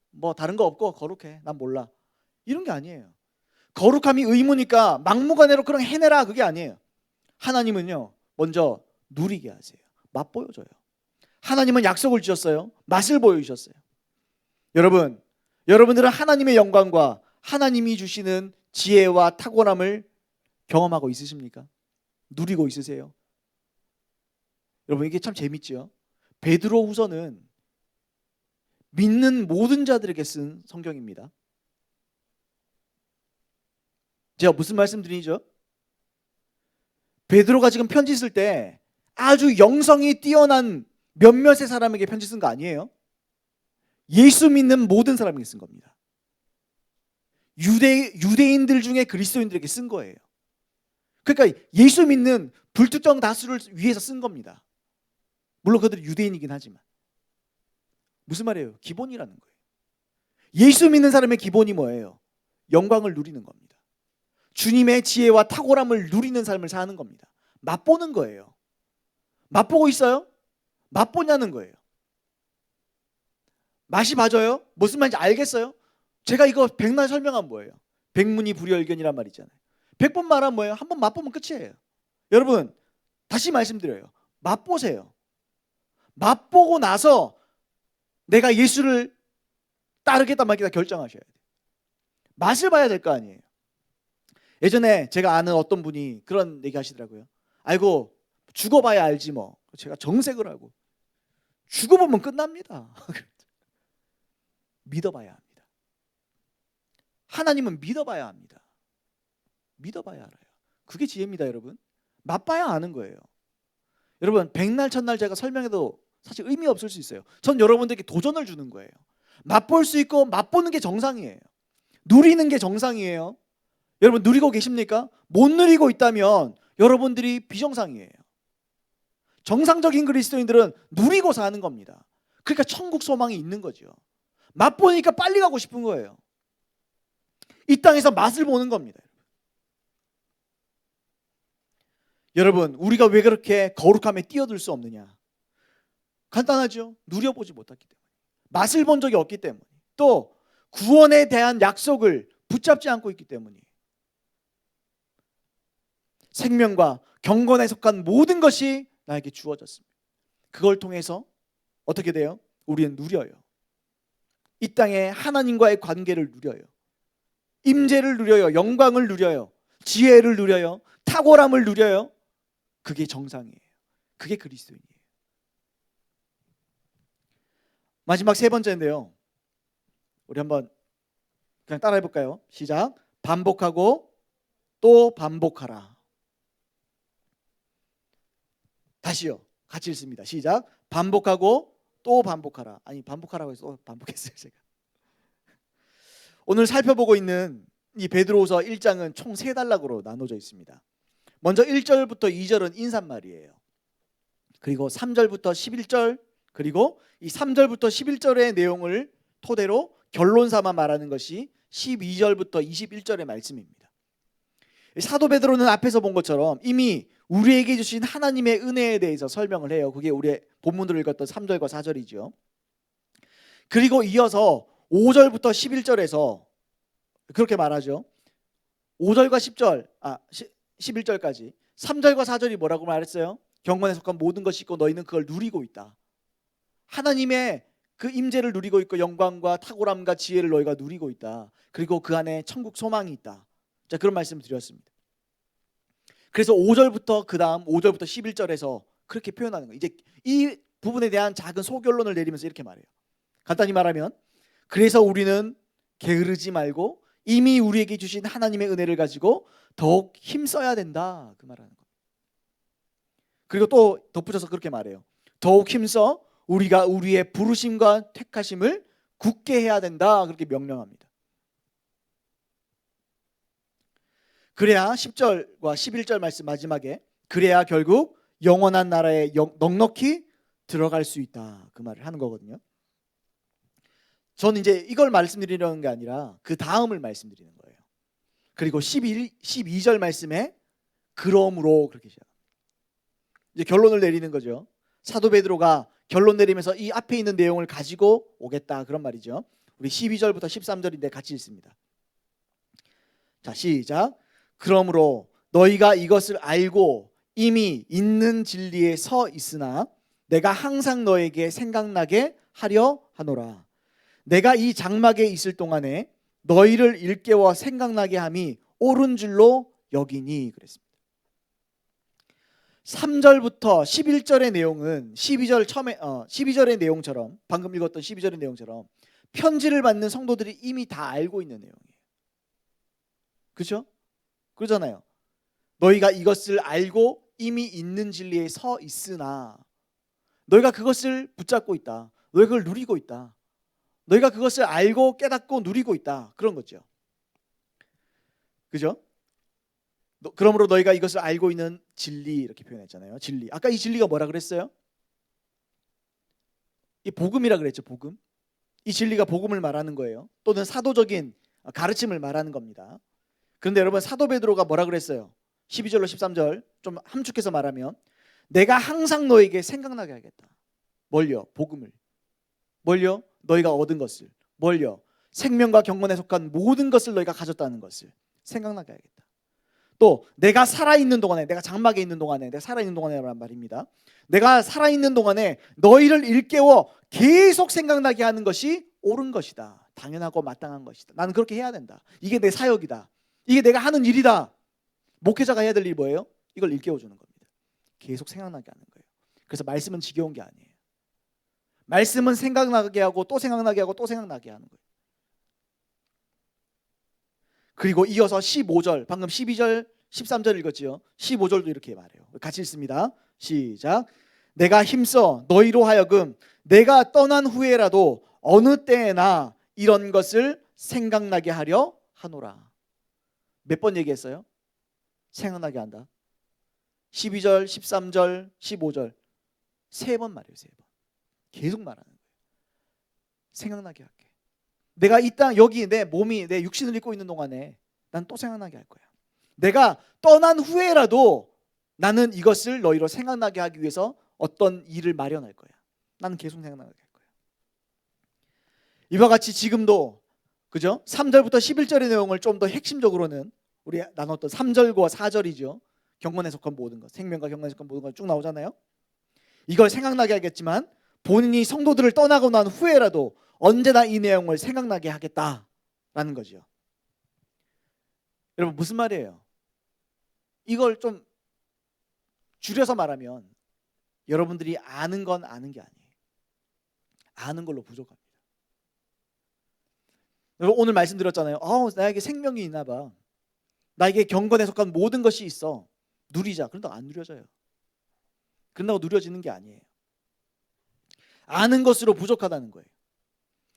뭐 다른 거 없고 거룩해. 난 몰라. 이런 게 아니에요. 거룩함이 의무니까 막무가내로 그냥 해내라, 그게 아니에요. 하나님은요, 먼저 누리게 하세요. 맛보여줘요. 하나님은 약속을 주셨어요. 맛을 보여주셨어요. 여러분, 여러분들은 하나님의 영광과 하나님이 주시는 지혜와 탁월함을 경험하고 있으십니까? 누리고 있으세요? 여러분, 이게 참 재밌죠? 베드로후서는 믿는 모든 자들에게 쓴 성경입니다. 제가 무슨 말씀드리죠? 베드로가 지금 편지 쓸 때 아주 영성이 뛰어난 몇몇의 사람에게 편지 쓴 거 아니에요? 예수 믿는 모든 사람에게 쓴 겁니다. 유대인들 중에 그리스도인들에게 쓴 거예요. 그러니까 예수 믿는 불특정 다수를 위해서 쓴 겁니다. 물론 그들이 유대인이긴 하지만. 무슨 말이에요? 기본이라는 거예요. 예수 믿는 사람의 기본이 뭐예요? 영광을 누리는 겁니다. 주님의 지혜와 탁월함을 누리는 삶을 사는 겁니다. 맛보는 거예요. 맛보고 있어요? 맛보냐는 거예요. 맛이 봐져요? 무슨 말인지 알겠어요? 제가 이거 백날 설명한 뭐예요? 백문이 불여일견이란 말 있잖아요. 100번 말하면 뭐예요? 한 번 맛보면 끝이에요. 여러분, 다시 말씀드려요. 맛보세요. 맛보고 나서 내가 예수를 따르겠다 말겠다 결정하셔야 돼요. 맛을 봐야 될 거 아니에요. 예전에 제가 아는 어떤 분이 그런 얘기 하시더라고요. 아이고, 죽어봐야 알지 뭐. 제가 정색을 하고. 죽어보면 끝납니다. 믿어봐야 합니다. 하나님은 믿어봐야 합니다. 믿어봐야 알아요. 그게 지혜입니다, 여러분. 맛봐야 아는 거예요. 여러분, 백날 첫날 제가 설명해도 사실 의미 없을 수 있어요. 전 여러분들에게 도전을 주는 거예요. 맛볼 수 있고 맛보는 게 정상이에요. 누리는 게 정상이에요. 여러분, 누리고 계십니까? 못 누리고 있다면 여러분들이 비정상이에요. 정상적인 그리스도인들은 누리고 사는 겁니다. 그러니까 천국 소망이 있는 거죠. 맛보니까 빨리 가고 싶은 거예요. 이 땅에서 맛을 보는 겁니다. 여러분, 우리가 왜 그렇게 거룩함에 뛰어들 수 없느냐? 간단하죠. 누려보지 못했기 때문에. 맛을 본 적이 없기 때문에. 또 구원에 대한 약속을 붙잡지 않고 있기 때문에. 생명과 경건에 속한 모든 것이 나에게 주어졌습니다. 그걸 통해서 어떻게 돼요? 우리는 누려요. 이 땅에 하나님과의 관계를 누려요. 임재를 누려요. 영광을 누려요. 지혜를 누려요. 탁월함을 누려요. 그게 정상이에요. 그게 그리스도인이에요. 마지막 세 번째인데요. 우리 한번 그냥 따라해 볼까요? 시작. 반복하고 또 반복하라. 다시요. 같이 읽습니다. 시작. 반복하고 또 반복하라. 아니, 반복하라고 해서 반복했어요, 제가. 오늘 살펴보고 있는 이 베드로후서 1장은 총 3단락으로 나눠져 있습니다. 먼저 1절부터 2절은 인사말이에요. 그리고 3절부터 11절, 그리고 이 3절부터 11절의 내용을 토대로 결론 삼아 말하는 것이 12절부터 21절의 말씀입니다. 사도 베드로는 앞에서 본 것처럼 이미 우리에게 주신 하나님의 은혜에 대해서 설명을 해요. 그게 우리의 본문으로 읽었던 3절과 4절이죠. 그리고 이어서 5절부터 11절에서 그렇게 말하죠. 5절과 10절, 11절까지 3절과 4절이 뭐라고 말했어요? 경건에 속한 모든 것이 있고 너희는 그걸 누리고 있다. 하나님의 그 임재를 누리고 있고 영광과 탁월함과 지혜를 너희가 누리고 있다. 그리고 그 안에 천국 소망이 있다. 자, 그런 말씀을 드렸습니다. 그래서 5절부터 그 다음 5절부터 11절에서 그렇게 표현하는 거예요. 이제 이 부분에 대한 작은 소결론을 내리면서 이렇게 말해요. 간단히 말하면 그래서 우리는 게으르지 말고 이미 우리에게 주신 하나님의 은혜를 가지고 더욱 힘써야 된다. 그 말하는 거예요. 그리고 또 덧붙여서 그렇게 말해요. 더욱 힘써 우리가 우리의 부르심과 택하심을 굳게 해야 된다. 그렇게 명령합니다. 그래야 10절과 11절 말씀 마지막에 그래야 결국 영원한 나라에 넉넉히 들어갈 수 있다. 그 말을 하는 거거든요. 저는 이제 이걸 말씀드리려는 게 아니라 그 다음을 말씀드리는 거예요. 그리고 12절 말씀에 그러므로 그렇게 시작합니다. 이제 결론을 내리는 거죠. 사도 베드로가 결론 내리면서 이 앞에 있는 내용을 가지고 오겠다 그런 말이죠. 우리 12절부터 13절인데 같이 읽습니다. 자, 시작. 그러므로 너희가 이것을 알고 이미 있는 진리에 서 있으나 내가 항상 너에게 생각나게 하려 하노라. 내가 이 장막에 있을 동안에 너희를 일깨워 생각나게 함이 옳은 줄로 여기니 그랬습니다. 3절부터 11절의 내용은 12절의 내용처럼 방금 읽었던 12절의 내용처럼 편지를 받는 성도들이 이미 다 알고 있는 내용이에요. 그렇죠? 그러잖아요. 너희가 이것을 알고 이미 있는 진리에 서 있으나 너희가 그것을 붙잡고 있다. 너희가 그걸 누리고 있다. 너희가 그것을 알고 깨닫고 누리고 있다. 그런 거죠. 그죠? 그러므로 너희가 이것을 알고 있는 진리 이렇게 표현했잖아요. 진리. 아까 이 진리가 뭐라 그랬어요? 이 복음이라 그랬죠. 복음. 이 진리가 복음을 말하는 거예요. 또는 사도적인 가르침을 말하는 겁니다. 그런데 여러분 사도 베드로가 뭐라 그랬어요? 12절로 13절 좀 함축해서 말하면 내가 항상 너에게 생각나게 하겠다. 뭘요? 복음을. 뭘요? 너희가 얻은 것을. 뭘요? 생명과 경건에 속한 모든 것을 너희가 가졌다는 것을 생각나게 하겠다. 또 내가 살아있는 동안에, 내가 장막에 있는 동안에, 내가 살아있는 동안에란 말입니다. 내가 살아있는 동안에 너희를 일깨워 계속 생각나게 하는 것이 옳은 것이다. 당연하고 마땅한 것이다. 나는 그렇게 해야 된다. 이게 내 사역이다. 이게 내가 하는 일이다. 목회자가 해야 될 일이 뭐예요? 이걸 일깨워주는 겁니다. 계속 생각나게 하는 거예요. 그래서 말씀은 지겨운 게 아니에요. 말씀은 생각나게 하고 또 생각나게 하고 또 생각나게 하는 거예요. 그리고 이어서 15절, 방금 12절, 13절 읽었지요. 15절도 이렇게 말해요. 같이 읽습니다. 시작. 내가 힘써 너희로 하여금 내가 떠난 후에라도 어느 때에나 이런 것을 생각나게 하려 하노라. 몇 번 얘기했어요? 생각나게 한다. 12절, 13절, 15절 3번 말해요. 3번. 계속 말하는 거예요. 생각나게 할게. 내가 이 땅 여기 내 몸이 내 육신을 입고 있는 동안에 난 또 생각나게 할 거야. 내가 떠난 후에라도 나는 이것을 너희로 생각나게 하기 위해서 어떤 일을 마련할 거야. 나는 계속 생각나게 할 거야. 이와 같이 지금도 그죠? 3절부터 11절의 내용을 좀 더 핵심적으로는 우리 나눴던 3절과 4절이죠. 경건에 속한 모든 것, 생명과 경건에 속한 모든 것 쭉 나오잖아요. 이걸 생각나게 하겠지만 본인이 성도들을 떠나고 난 후에라도 언제나 이 내용을 생각나게 하겠다라는 거죠. 여러분 무슨 말이에요? 이걸 좀 줄여서 말하면 여러분들이 아는 건 아는 게 아니에요. 아는 걸로 부족합니다. 여러분 오늘 말씀드렸잖아요. 나에게 생명이 있나 봐. 나에게 경건에 속한 모든 것이 있어. 누리자. 그런다고 안 누려져요. 그런다고 누려지는 게 아니에요. 아는 것으로 부족하다는 거예요.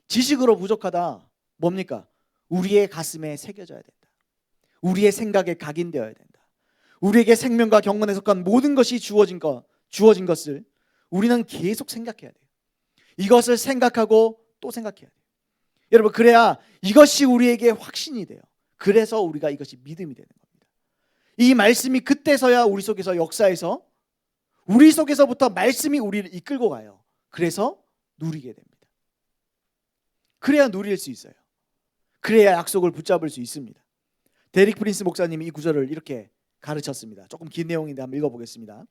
지식으로 부족하다. 뭡니까? 우리의 가슴에 새겨져야 된다. 우리의 생각에 각인되어야 된다. 우리에게 생명과 경건에 속한 모든 것이 주어진 것을 우리는 계속 생각해야 돼요. 이것을 생각하고 또 생각해야 돼요. 여러분 그래야 이것이 우리에게 확신이 돼요. 그래서 우리가 이것이 믿음이 되는 겁니다. 이 말씀이 그때서야 우리 속에서 역사해서 우리 속에서부터 말씀이 우리를 이끌고 가요. 그래서 누리게 됩니다. 그래야 누릴 수 있어요. 그래야 약속을 붙잡을 수 있습니다. 데릭 프린스 목사님이 이 구절을 이렇게 가르쳤습니다. 조금 긴 내용인데 한번 읽어보겠습니다.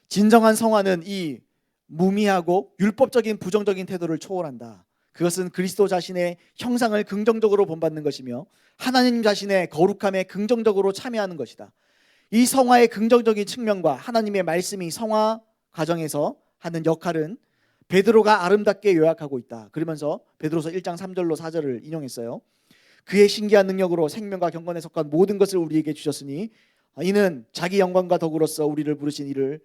진정한 성화는 이 무미하고 율법적인 부정적인 태도를 초월한다. 그것은 그리스도 자신의 형상을 긍정적으로 본받는 것이며 하나님 자신의 거룩함에 긍정적으로 참여하는 것이다. 이 성화의 긍정적인 측면과 하나님의 말씀이 성화 과정에서 하는 역할은 베드로가 아름답게 요약하고 있다. 그러면서 베드로서 1장 3절로 4절을 인용했어요. 그의 신기한 능력으로 생명과 경건에 속한 모든 것을 우리에게 주셨으니 이는 자기 영광과 덕으로서 우리를 부르신 이를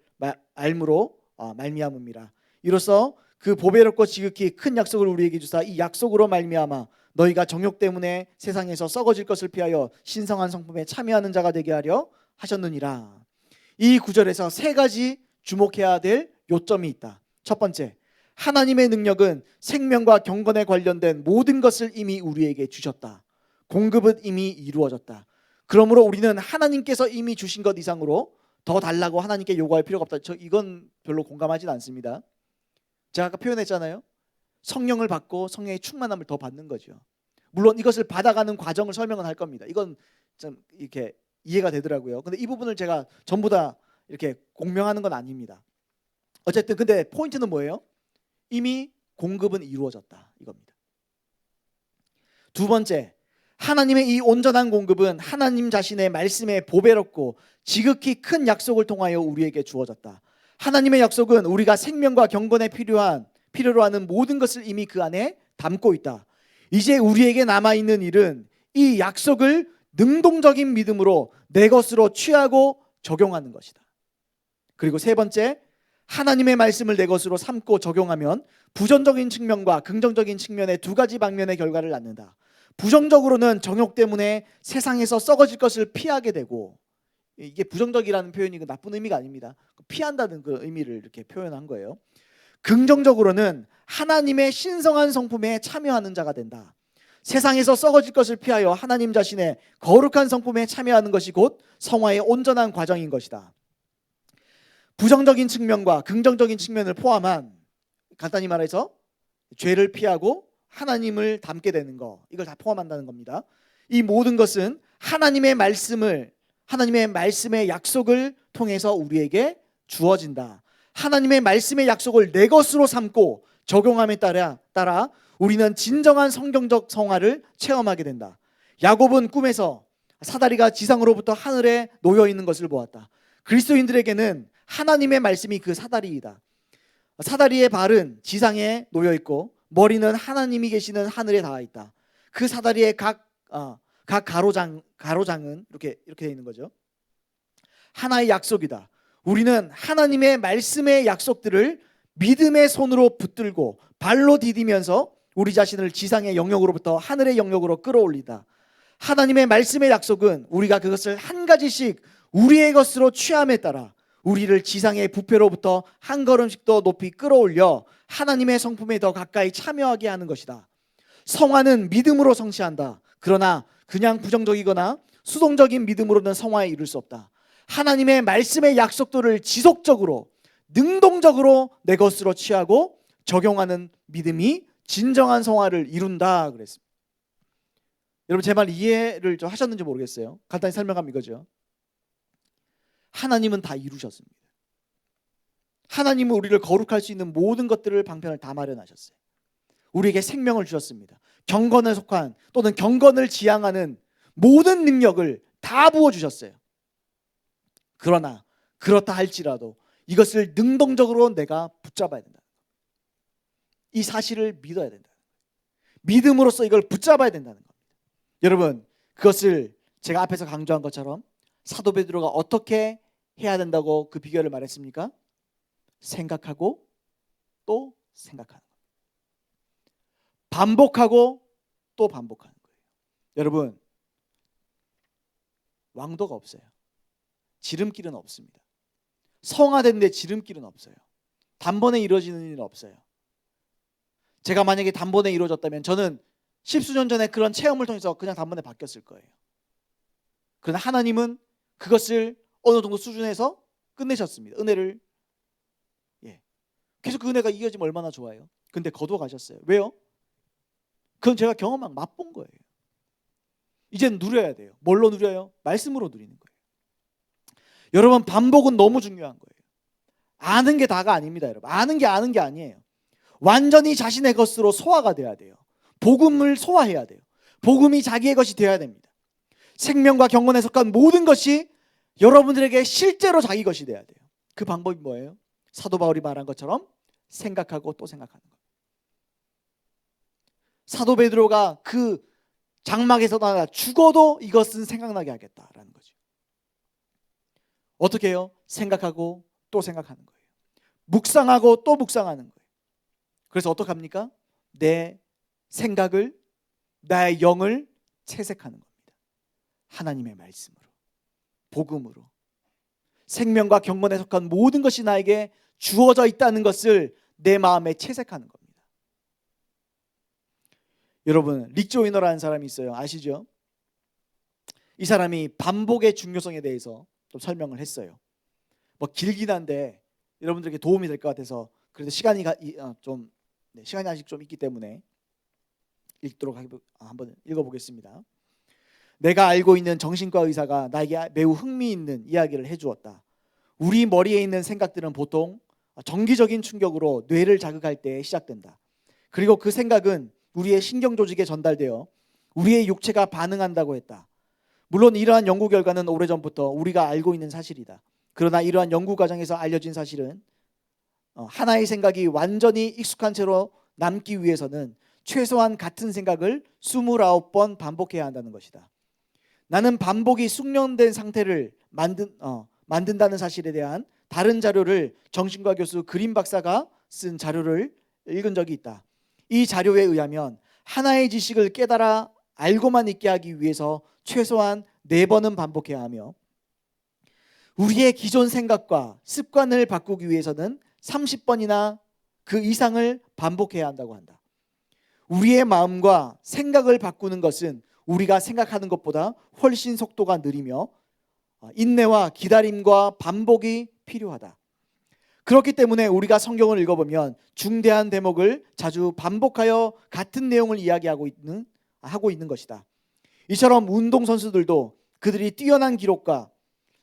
알므로 말미암음이라. 이로써 그 보배롭고 지극히 큰 약속을 우리에게 주사 이 약속으로 말미암아 너희가 정욕 때문에 세상에서 썩어질 것을 피하여 신성한 성품에 참여하는 자가 되게 하려 하셨느니라. 이 구절에서 세 가지 주목해야 될 요점이 있다. 첫 번째, 하나님의 능력은 생명과 경건에 관련된 모든 것을 이미 우리에게 주셨다. 공급은 이미 이루어졌다. 그러므로 우리는 하나님께서 이미 주신 것 이상으로 더 달라고 하나님께 요구할 필요가 없다. 이건 별로 공감하진 않습니다. 제가 아까 표현했잖아요. 성령을 받고 성령의 충만함을 더 받는 거죠. 물론 이것을 받아가는 과정을 설명은 할 겁니다. 이건 좀 이렇게 이해가 되더라고요. 근데 이 부분을 제가 전부 다 이렇게 공명하는 건 아닙니다. 어쨌든 근데 포인트는 뭐예요? 이미 공급은 이루어졌다 이겁니다. 두 번째, 하나님의 이 온전한 공급은 하나님 자신의 말씀에 보배롭고 지극히 큰 약속을 통하여 우리에게 주어졌다. 하나님의 약속은 우리가 생명과 경건에 필요로 하는 모든 것을 이미 그 안에 담고 있다. 이제 우리에게 남아있는 일은 이 약속을 능동적인 믿음으로 내 것으로 취하고 적용하는 것이다. 그리고 세 번째, 하나님의 말씀을 내 것으로 삼고 적용하면 부정적인 측면과 긍정적인 측면의 두 가지 방면의 결과를 낳는다. 부정적으로는 정욕 때문에 세상에서 썩어질 것을 피하게 되고, 이게 부정적이라는 표현이 나쁜 의미가 아닙니다. 피한다는 그 의미를 이렇게 표현한 거예요. 긍정적으로는 하나님의 신성한 성품에 참여하는 자가 된다. 세상에서 썩어질 것을 피하여 하나님 자신의 거룩한 성품에 참여하는 것이 곧 성화의 온전한 과정인 것이다. 부정적인 측면과 긍정적인 측면을 포함한, 간단히 말해서 죄를 피하고 하나님을 닮게 되는 거, 이걸 다 포함한다는 겁니다. 이 모든 것은 하나님의 말씀의 약속을 통해서 우리에게 주어진다. 하나님의 말씀의 약속을 내 것으로 삼고 적용함에 따라 우리는 진정한 성경적 성화를 체험하게 된다. 야곱은 꿈에서 사다리가 지상으로부터 하늘에 놓여 있는 것을 보았다. 그리스도인들에게는 하나님의 말씀이 그 사다리이다. 사다리의 발은 지상에 놓여 있고 머리는 하나님이 계시는 하늘에 닿아 있다. 그 사다리의 각 가로장은 이렇게 되어 있는 거죠. 하나의 약속이다. 우리는 하나님의 말씀의 약속들을 믿음의 손으로 붙들고 발로 디디면서 우리 자신을 지상의 영역으로부터 하늘의 영역으로 끌어올리다. 하나님의 말씀의 약속은 우리가 그것을 한 가지씩 우리의 것으로 취함에 따라 우리를 지상의 부패로부터 한 걸음씩 더 높이 끌어올려 하나님의 성품에 더 가까이 참여하게 하는 것이다. 성화는 믿음으로 성취한다. 그러나 그냥 부정적이거나 수동적인 믿음으로는 성화에 이를 수 없다. 하나님의 말씀의 약속들을 지속적으로 능동적으로 내 것으로 취하고 적용하는 믿음이 진정한 성화를 이룬다 그랬습니다. 여러분 제 말 이해를 좀 하셨는지 모르겠어요. 간단히 설명하면 이거죠. 하나님은 다 이루셨습니다. 하나님은 우리를 거룩할 수 있는 모든 것들을 방편을 다 마련하셨어요. 우리에게 생명을 주셨습니다. 경건에 속한 또는 경건을 지향하는 모든 능력을 다 부어주셨어요. 그러나 그렇다 할지라도 이것을 능동적으로 내가 붙잡아야 된다. 이 사실을 믿어야 된다. 믿음으로써 이걸 붙잡아야 된다는 겁니다. 여러분, 그것을 제가 앞에서 강조한 것처럼 사도 베드로가 어떻게 해야 된다고 그 비결을 말했습니까? 생각하고 또 생각하는 거예요. 반복하고 또 반복하는 거예요. 여러분, 왕도가 없어요. 지름길은 없습니다. 성화되는데 지름길은 없어요. 단번에 이루어지는 일은 없어요. 제가 만약에 단번에 이루어졌다면 저는 십수년 전에 그런 체험을 통해서 그냥 단번에 바뀌었을 거예요. 그러나 하나님은 그것을 어느 정도 수준에서 끝내셨습니다. 은혜를. 계속 그 은혜가 이어지면 얼마나 좋아요. 근데 거두어 가셨어요. 왜요? 그건 제가 경험한 맛본 거예요. 이제는 누려야 돼요. 뭘로 누려요? 말씀으로 누리는 거예요. 여러분, 반복은 너무 중요한 거예요. 아는 게 다가 아닙니다, 여러분. 아는 게 아니에요. 완전히 자신의 것으로 소화가 돼야 돼요. 복음을 소화해야 돼요. 복음이 자기의 것이 되어야 됩니다. 생명과 경건에 속한 모든 것이 여러분들에게 실제로 자기 것이 돼야 돼요. 그 방법이 뭐예요? 사도 바울이 말한 것처럼 생각하고 또 생각하는 거예요. 사도 베드로가 그 장막에서 나가 죽어도 이것은 생각나게 하겠다라는 거죠. 어떻게 해요? 생각하고 또 생각하는 거예요. 묵상하고 또 묵상하는 거예요. 그래서 어떻게 합니까? 내 생각을, 나의 영을 채색하는 겁니다. 하나님의 말씀으로, 복음으로. 생명과 경건에 속한 모든 것이 나에게 주어져 있다는 것을 내 마음에 채색하는 겁니다. 여러분, 릭 조이너라는 사람이 있어요. 아시죠? 이 사람이 반복의 중요성에 대해서 좀 설명을 했어요. 뭐 길긴 한데 여러분들에게 도움이 될 것 같아서 그래도 시간이 아직 좀 있기 때문에 읽도록 한번 읽어보겠습니다. 내가 알고 있는 정신과 의사가 나에게 매우 흥미있는 이야기를 해주었다. 우리 머리에 있는 생각들은 보통 정기적인 충격으로 뇌를 자극할 때 시작된다. 그리고 그 생각은 우리의 신경 조직에 전달되어 우리의 육체가 반응한다고 했다. 물론 이러한 연구 결과는 오래전부터 우리가 알고 있는 사실이다. 그러나 이러한 연구 과정에서 알려진 사실은 하나의 생각이 완전히 익숙한 채로 남기 위해서는 최소한 같은 생각을 29번 반복해야 한다는 것이다. 나는 반복이 숙련된 상태를 만든다는 사실에 대한 다른 자료를 정신과 교수 그린 박사가 쓴 자료를 읽은 적이 있다. 이 자료에 의하면 하나의 지식을 깨달아 알고만 있게 하기 위해서 최소한 4번은 반복해야 하며 우리의 기존 생각과 습관을 바꾸기 위해서는 30번이나 그 이상을 반복해야 한다고 한다. 우리의 마음과 생각을 바꾸는 것은 우리가 생각하는 것보다 훨씬 속도가 느리며 인내와 기다림과 반복이 필요하다. 그렇기 때문에 우리가 성경을 읽어보면 중대한 대목을 자주 반복하여 같은 내용을 이야기하고 있는 것이다. 이처럼 운동선수들도 그들이 뛰어난 기록과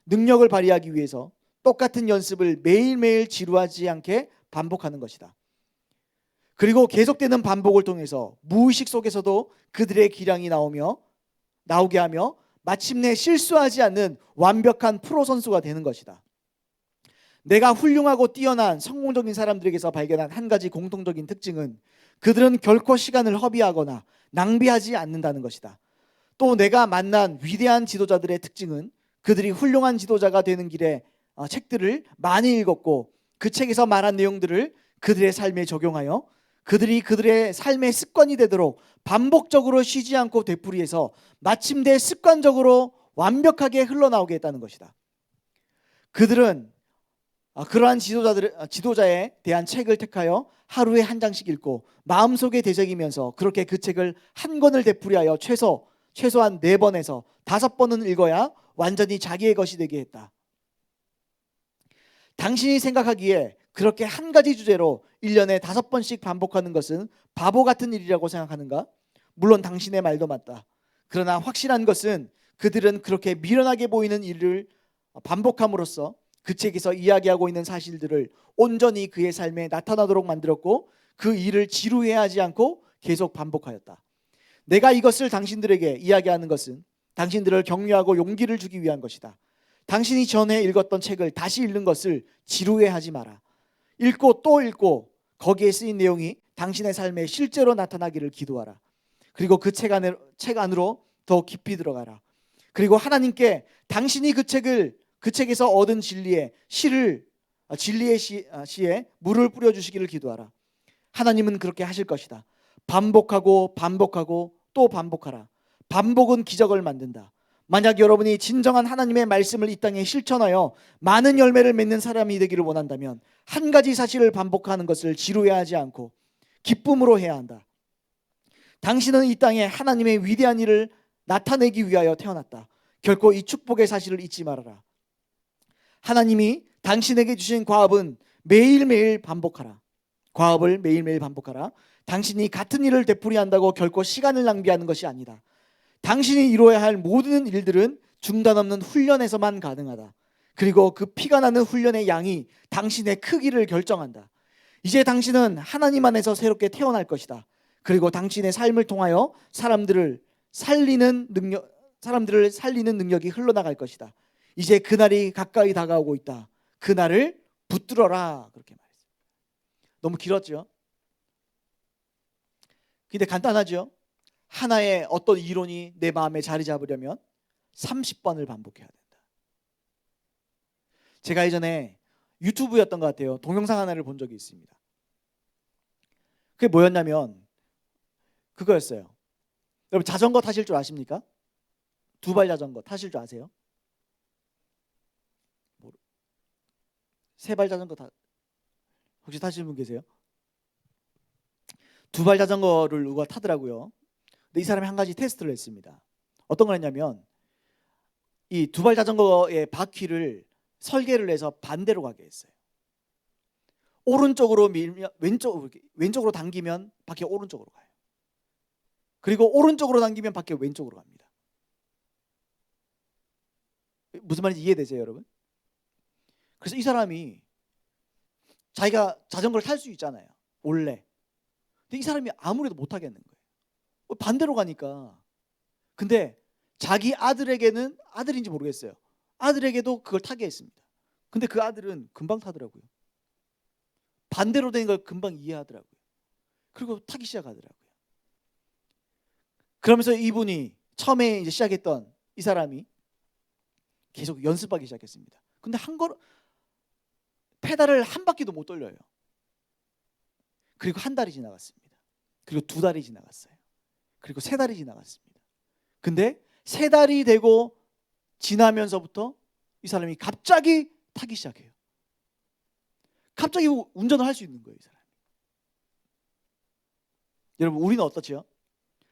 능력을 발휘하기 위해서 똑같은 연습을 매일매일 지루하지 않게 반복하는 것이다. 그리고 계속되는 반복을 통해서 무의식 속에서도 그들의 기량이 나오게 하며 마침내 실수하지 않는 완벽한 프로 선수가 되는 것이다. 내가 훌륭하고 뛰어난 성공적인 사람들에게서 발견한 한 가지 공통적인 특징은 그들은 결코 시간을 허비하거나 낭비하지 않는다는 것이다. 또 내가 만난 위대한 지도자들의 특징은 그들이 훌륭한 지도자가 되는 길에 책들을 많이 읽었고 그 책에서 말한 내용들을 그들의 삶에 적용하여 그들이 그들의 삶의 습관이 되도록 반복적으로 쉬지 않고 되풀이해서 마침내 습관적으로 완벽하게 흘러나오게 했다는 것이다. 그들은 그러한 지도자에 대한 책을 택하여 하루에 한 장씩 읽고 마음속에 되새기면서 그렇게 그 책을 한 권을 되풀이하여 최소한 4번에서 5번은 읽어야 완전히 자기의 것이 되게 했다. 당신이 생각하기에 그렇게 한 가지 주제로 1년에 5번씩 반복하는 것은 바보 같은 일이라고 생각하는가? 물론 당신의 말도 맞다. 그러나 확실한 것은 그들은 그렇게 미련하게 보이는 일을 반복함으로써 그 책에서 이야기하고 있는 사실들을 온전히 그의 삶에 나타나도록 만들었고 그 일을 지루해하지 않고 계속 반복하였다. 내가 이것을 당신들에게 이야기하는 것은 당신들을 격려하고 용기를 주기 위한 것이다. 당신이 전에 읽었던 책을 다시 읽는 것을 지루해하지 마라. 읽고 또 읽고 거기에 쓰인 내용이 당신의 삶에 실제로 나타나기를 기도하라. 그리고 그 책 안으로 더 깊이 들어가라. 그리고 하나님께 당신이 그 책에서 얻은 진리의 시에 물을 뿌려주시기를 기도하라. 하나님은 그렇게 하실 것이다. 반복하고 반복하고 또 반복하라. 반복은 기적을 만든다. 만약 여러분이 진정한 하나님의 말씀을 이 땅에 실천하여 많은 열매를 맺는 사람이 되기를 원한다면 한 가지 사실을 반복하는 것을 지루해하지 않고 기쁨으로 해야 한다. 당신은 이 땅에 하나님의 위대한 일을 나타내기 위하여 태어났다. 결코 이 축복의 사실을 잊지 말아라. 하나님이 당신에게 주신 과업은 매일매일 반복하라. 과업을 매일매일 반복하라. 당신이 같은 일을 되풀이한다고 결코 시간을 낭비하는 것이 아니다. 당신이 이루어야 할 모든 일들은 중단 없는 훈련에서만 가능하다. 그리고 그 피가 나는 훈련의 양이 당신의 크기를 결정한다. 이제 당신은 하나님 안에서 새롭게 태어날 것이다. 그리고 당신의 삶을 통하여 사람들을 살리는 능력이 흘러나갈 것이다. 이제 그날이 가까이 다가오고 있다. 그날을 붙들어라. 그렇게 말했습니다. 너무 길었죠? 근데 간단하죠? 하나의 어떤 이론이 내 마음에 자리 잡으려면 30번을 반복해야 된다. 제가 예전에 유튜브였던 것 같아요. 동영상 하나를 본 적이 있습니다. 그게 뭐였냐면 그거였어요. 여러분 자전거 타실 줄 아십니까? 두발 자전거 타실 줄 아세요? 세 발 자전거 혹시 타시는 분 계세요? 두발 자전거를 누가 타더라고요. 근데 이 사람이 한 가지 테스트를 했습니다. 어떤 걸 했냐면 이 두발 자전거의 바퀴를 설계를 해서 반대로 가게 했어요. 오른쪽으로 밀면 왼쪽으로 당기면 바퀴가 오른쪽으로 가요. 그리고 오른쪽으로 당기면 바퀴가 왼쪽으로 갑니다. 무슨 말인지 이해되세요, 여러분? 그래서 이 사람이 자기가 자전거를 탈 수 있잖아요, 원래. 근데 이 사람이 아무래도 못 하겠는 거예요. 반대로 가니까. 근데 자기 아들에게는, 아들인지 모르겠어요, 아들에게도 그걸 타게 했습니다. 근데 그 아들은 금방 타더라고요. 반대로 된 걸 금방 이해하더라고요. 그리고 타기 시작하더라고요. 그러면서 이분이 처음에 이제 시작했던 이 사람이 계속 연습하기 시작했습니다. 근데 페달을 한 바퀴도 못 돌려요. 그리고 한 달이 지나갔습니다. 그리고 두 달이 지나갔어요. 그리고 세 달이 지나갔습니다. 근데 세 달이 되고 지나면서부터 이 사람이 갑자기 타기 시작해요. 갑자기 운전을 할 수 있는 거예요, 이 사람이. 여러분, 우리는 어떻죠?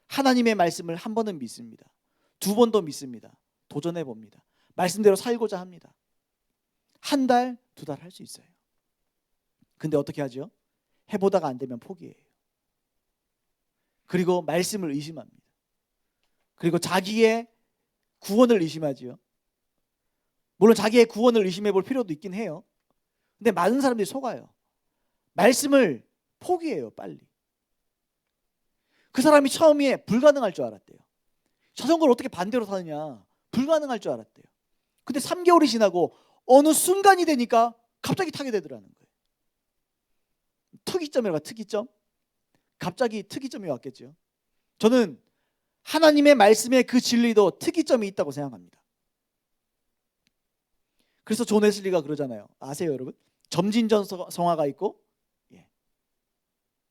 하나님의 말씀을 한 번은 믿습니다. 두 번도 믿습니다. 도전해 봅니다. 말씀대로 살고자 합니다. 한 달, 두 달 할 수 있어요. 근데 어떻게 하죠? 해보다가 안 되면 포기해요. 그리고 말씀을 의심합니다. 그리고 자기의 구원을 의심하지요. 물론 자기의 구원을 의심해 볼 필요도 있긴 해요. 근데 많은 사람들이 속아요. 말씀을 포기해요, 빨리. 그 사람이 처음에 불가능할 줄 알았대요. 자전거를 어떻게 반대로 타느냐, 불가능할 줄 알았대요. 근데 3개월이 지나고 어느 순간이 되니까 갑자기 타게 되더라는 거예요. 특이점이라고, 특이점. 갑자기 특이점이 왔겠죠. 저는 하나님의 말씀의 그 진리도 특이점이 있다고 생각합니다. 그래서 존 웨슬리가 그러잖아요. 아세요, 여러분? 점진적 성화가 있고,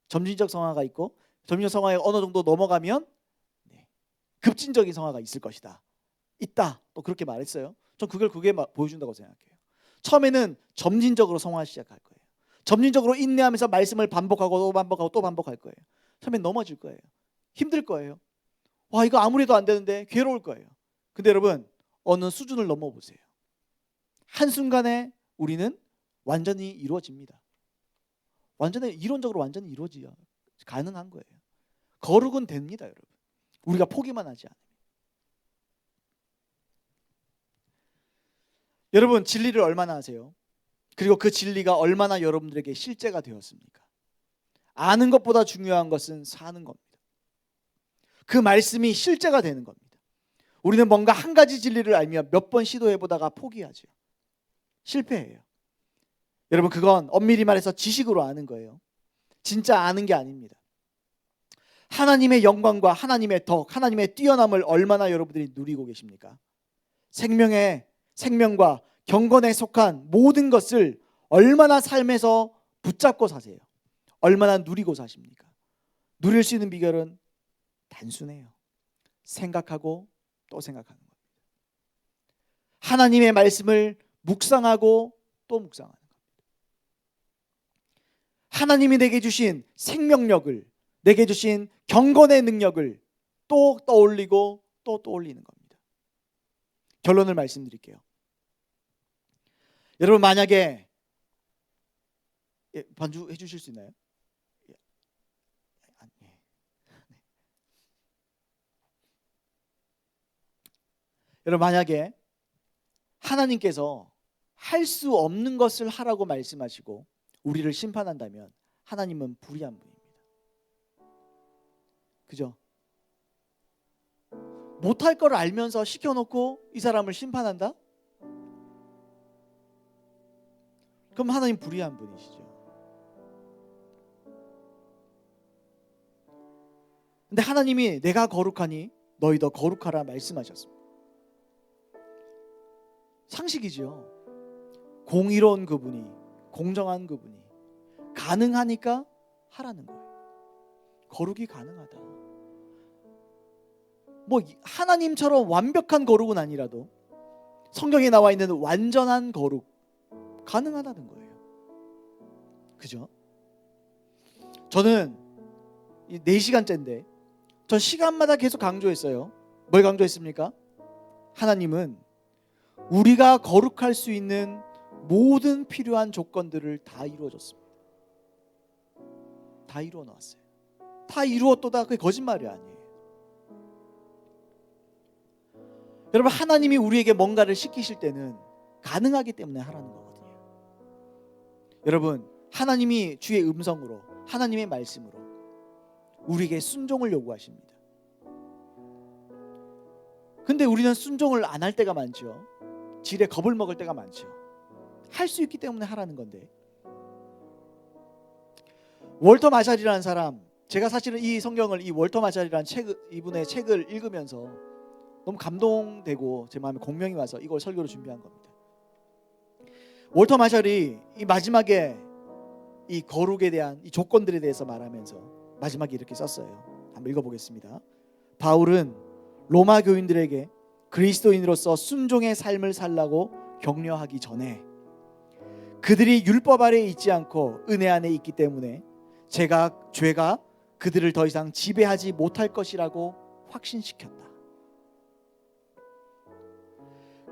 점진적 성화가 있고, 점진적 성화에 어느 정도 넘어가면 급진적인 성화가 있을 것이다. 있다. 또 그렇게 말했어요. 전 그게 보여준다고 생각해요. 처음에는 점진적으로 성화 시작할 거예요. 점진적으로 인내하면서 말씀을 반복하고 또 반복하고 또 반복할 거예요. 처음엔 넘어질 거예요. 힘들 거예요. 와, 이거 아무래도 안 되는데 괴로울 거예요. 근데 여러분, 어느 수준을 넘어보세요. 한순간에 우리는 완전히 이루어집니다. 완전히 이론적으로 완전히 이루어지요. 가능한 거예요. 거룩은 됩니다, 여러분. 우리가 포기만 하지 않아요. 여러분, 진리를 얼마나 아세요? 그리고 그 진리가 얼마나 여러분들에게 실제가 되었습니까? 아는 것보다 중요한 것은 사는 겁니다. 그 말씀이 실제가 되는 겁니다. 우리는 뭔가 한 가지 진리를 알면 몇 번 시도해보다가 포기하죠. 실패해요. 여러분, 그건 엄밀히 말해서 지식으로 아는 거예요. 진짜 아는 게 아닙니다. 하나님의 영광과 하나님의 덕, 하나님의 뛰어남을 얼마나 여러분들이 누리고 계십니까? 생명과 경건에 속한 모든 것을 얼마나 삶에서 붙잡고 사세요? 얼마나 누리고 사십니까? 누릴 수 있는 비결은 단순해요. 생각하고 또 생각하는 겁니다. 하나님의 말씀을 묵상하고 또 묵상하는 겁니다. 하나님이 내게 주신 생명력을, 내게 주신 경건의 능력을 또 떠올리고 또 떠올리는 겁니다. 결론을 말씀드릴게요. 여러분, 만약에 반주해 주실 수 있나요? 여러분, 만약에 하나님께서 할 수 없는 것을 하라고 말씀하시고 우리를 심판한다면 하나님은 불의한 분입니다. 그죠? 못할 걸 알면서 시켜놓고 이 사람을 심판한다? 그럼 하나님 불의한 분이시죠. 근데 하나님이 내가 거룩하니 너희도 거룩하라 말씀하셨습니다. 상식이죠. 공의로운 그분이, 공정한 그분이 가능하니까 하라는 거예요. 거룩이 가능하다. 뭐 하나님처럼 완벽한 거룩은 아니라도 성경에 나와 있는 완전한 거룩 가능하다는 거예요. 그죠? 저는 4시간째인데 전 시간마다 계속 강조했어요. 뭘 강조했습니까? 하나님은 우리가 거룩할 수 있는 모든 필요한 조건들을 다 이루어줬습니다. 다 이루어 놓았어요. 다 이루었도다. 그게 거짓말이 아니에요. 여러분, 하나님이 우리에게 뭔가를 시키실 때는 가능하기 때문에 하라는 거거든요. 여러분, 하나님이 주의 음성으로, 하나님의 말씀으로 우리에게 순종을 요구하십니다. 근데 우리는 순종을 안 할 때가 많죠. 지레 겁을 먹을 때가 많죠. 할 수 있기 때문에 하라는 건데. 월터 마샬이라는 사람, 제가 사실은 이 성경을, 이 월터 마샬이라는 이분의 책을 읽으면서 너무 감동되고 제 마음에 공명이 와서 이걸 설교로 준비한 겁니다. 월터 마샬이 이 마지막에 이 거룩에 대한 이 조건들에 대해서 말하면서 마지막에 이렇게 썼어요. 한번 읽어보겠습니다. 바울은 로마 교인들에게 그리스도인으로서 순종의 삶을 살라고 격려하기 전에 그들이 율법 아래에 있지 않고 은혜 안에 있기 때문에 죄가 그들을 더 이상 지배하지 못할 것이라고 확신시켰다.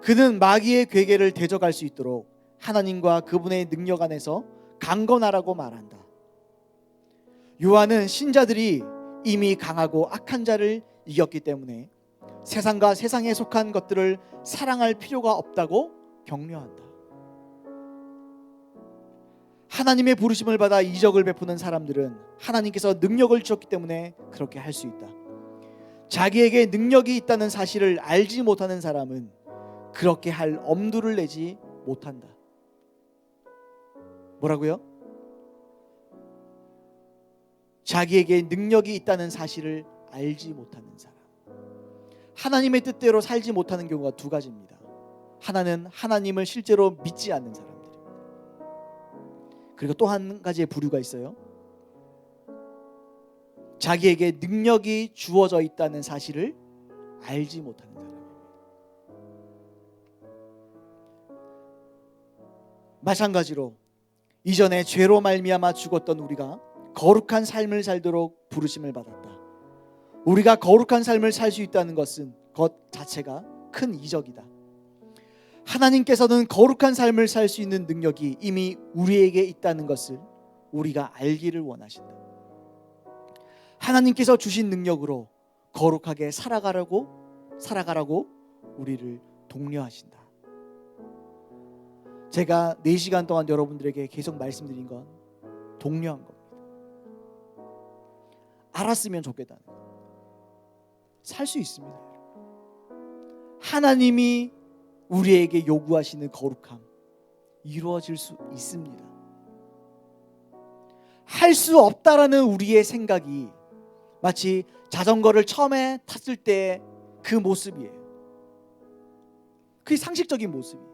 그는 마귀의 괴계를 대적할 수 있도록 하나님과 그분의 능력 안에서 강건하라고 말한다. 요한은 신자들이 이미 강하고 악한 자를 이겼기 때문에 세상과 세상에 속한 것들을 사랑할 필요가 없다고 격려한다. 하나님의 부르심을 받아 이적을 베푸는 사람들은 하나님께서 능력을 주셨기 때문에 그렇게 할 수 있다. 자기에게 능력이 있다는 사실을 알지 못하는 사람은 그렇게 할 엄두를 내지 못한다. 뭐라고요? 자기에게 능력이 있다는 사실을 알지 못하는 사람. 하나님의 뜻대로 살지 못하는 경우가 두 가지입니다. 하나는 하나님을 실제로 믿지 않는 사람들입니다. 그리고 또 한 가지의 부류가 있어요. 자기에게 능력이 주어져 있다는 사실을 알지 못하는 사람입니다. 마찬가지로 이전에 죄로 말미암아 죽었던 우리가 거룩한 삶을 살도록 부르심을 받았다. 우리가 거룩한 삶을 살 수 있다는 것은 것 자체가 큰 이적이다. 하나님께서는 거룩한 삶을 살 수 있는 능력이 이미 우리에게 있다는 것을 우리가 알기를 원하신다. 하나님께서 주신 능력으로 거룩하게 살아가라고 우리를 독려하신다. 제가 4시간 동안 여러분들에게 계속 말씀드린 건 독려한 겁니다. 알았으면 좋겠다는 거예요. 살 수 있습니다. 하나님이 우리에게 요구하시는 거룩함 이루어질 수 있습니다. 할 수 없다라는 우리의 생각이 마치 자전거를 처음에 탔을 때 그 모습이에요. 그게 상식적인 모습이에요.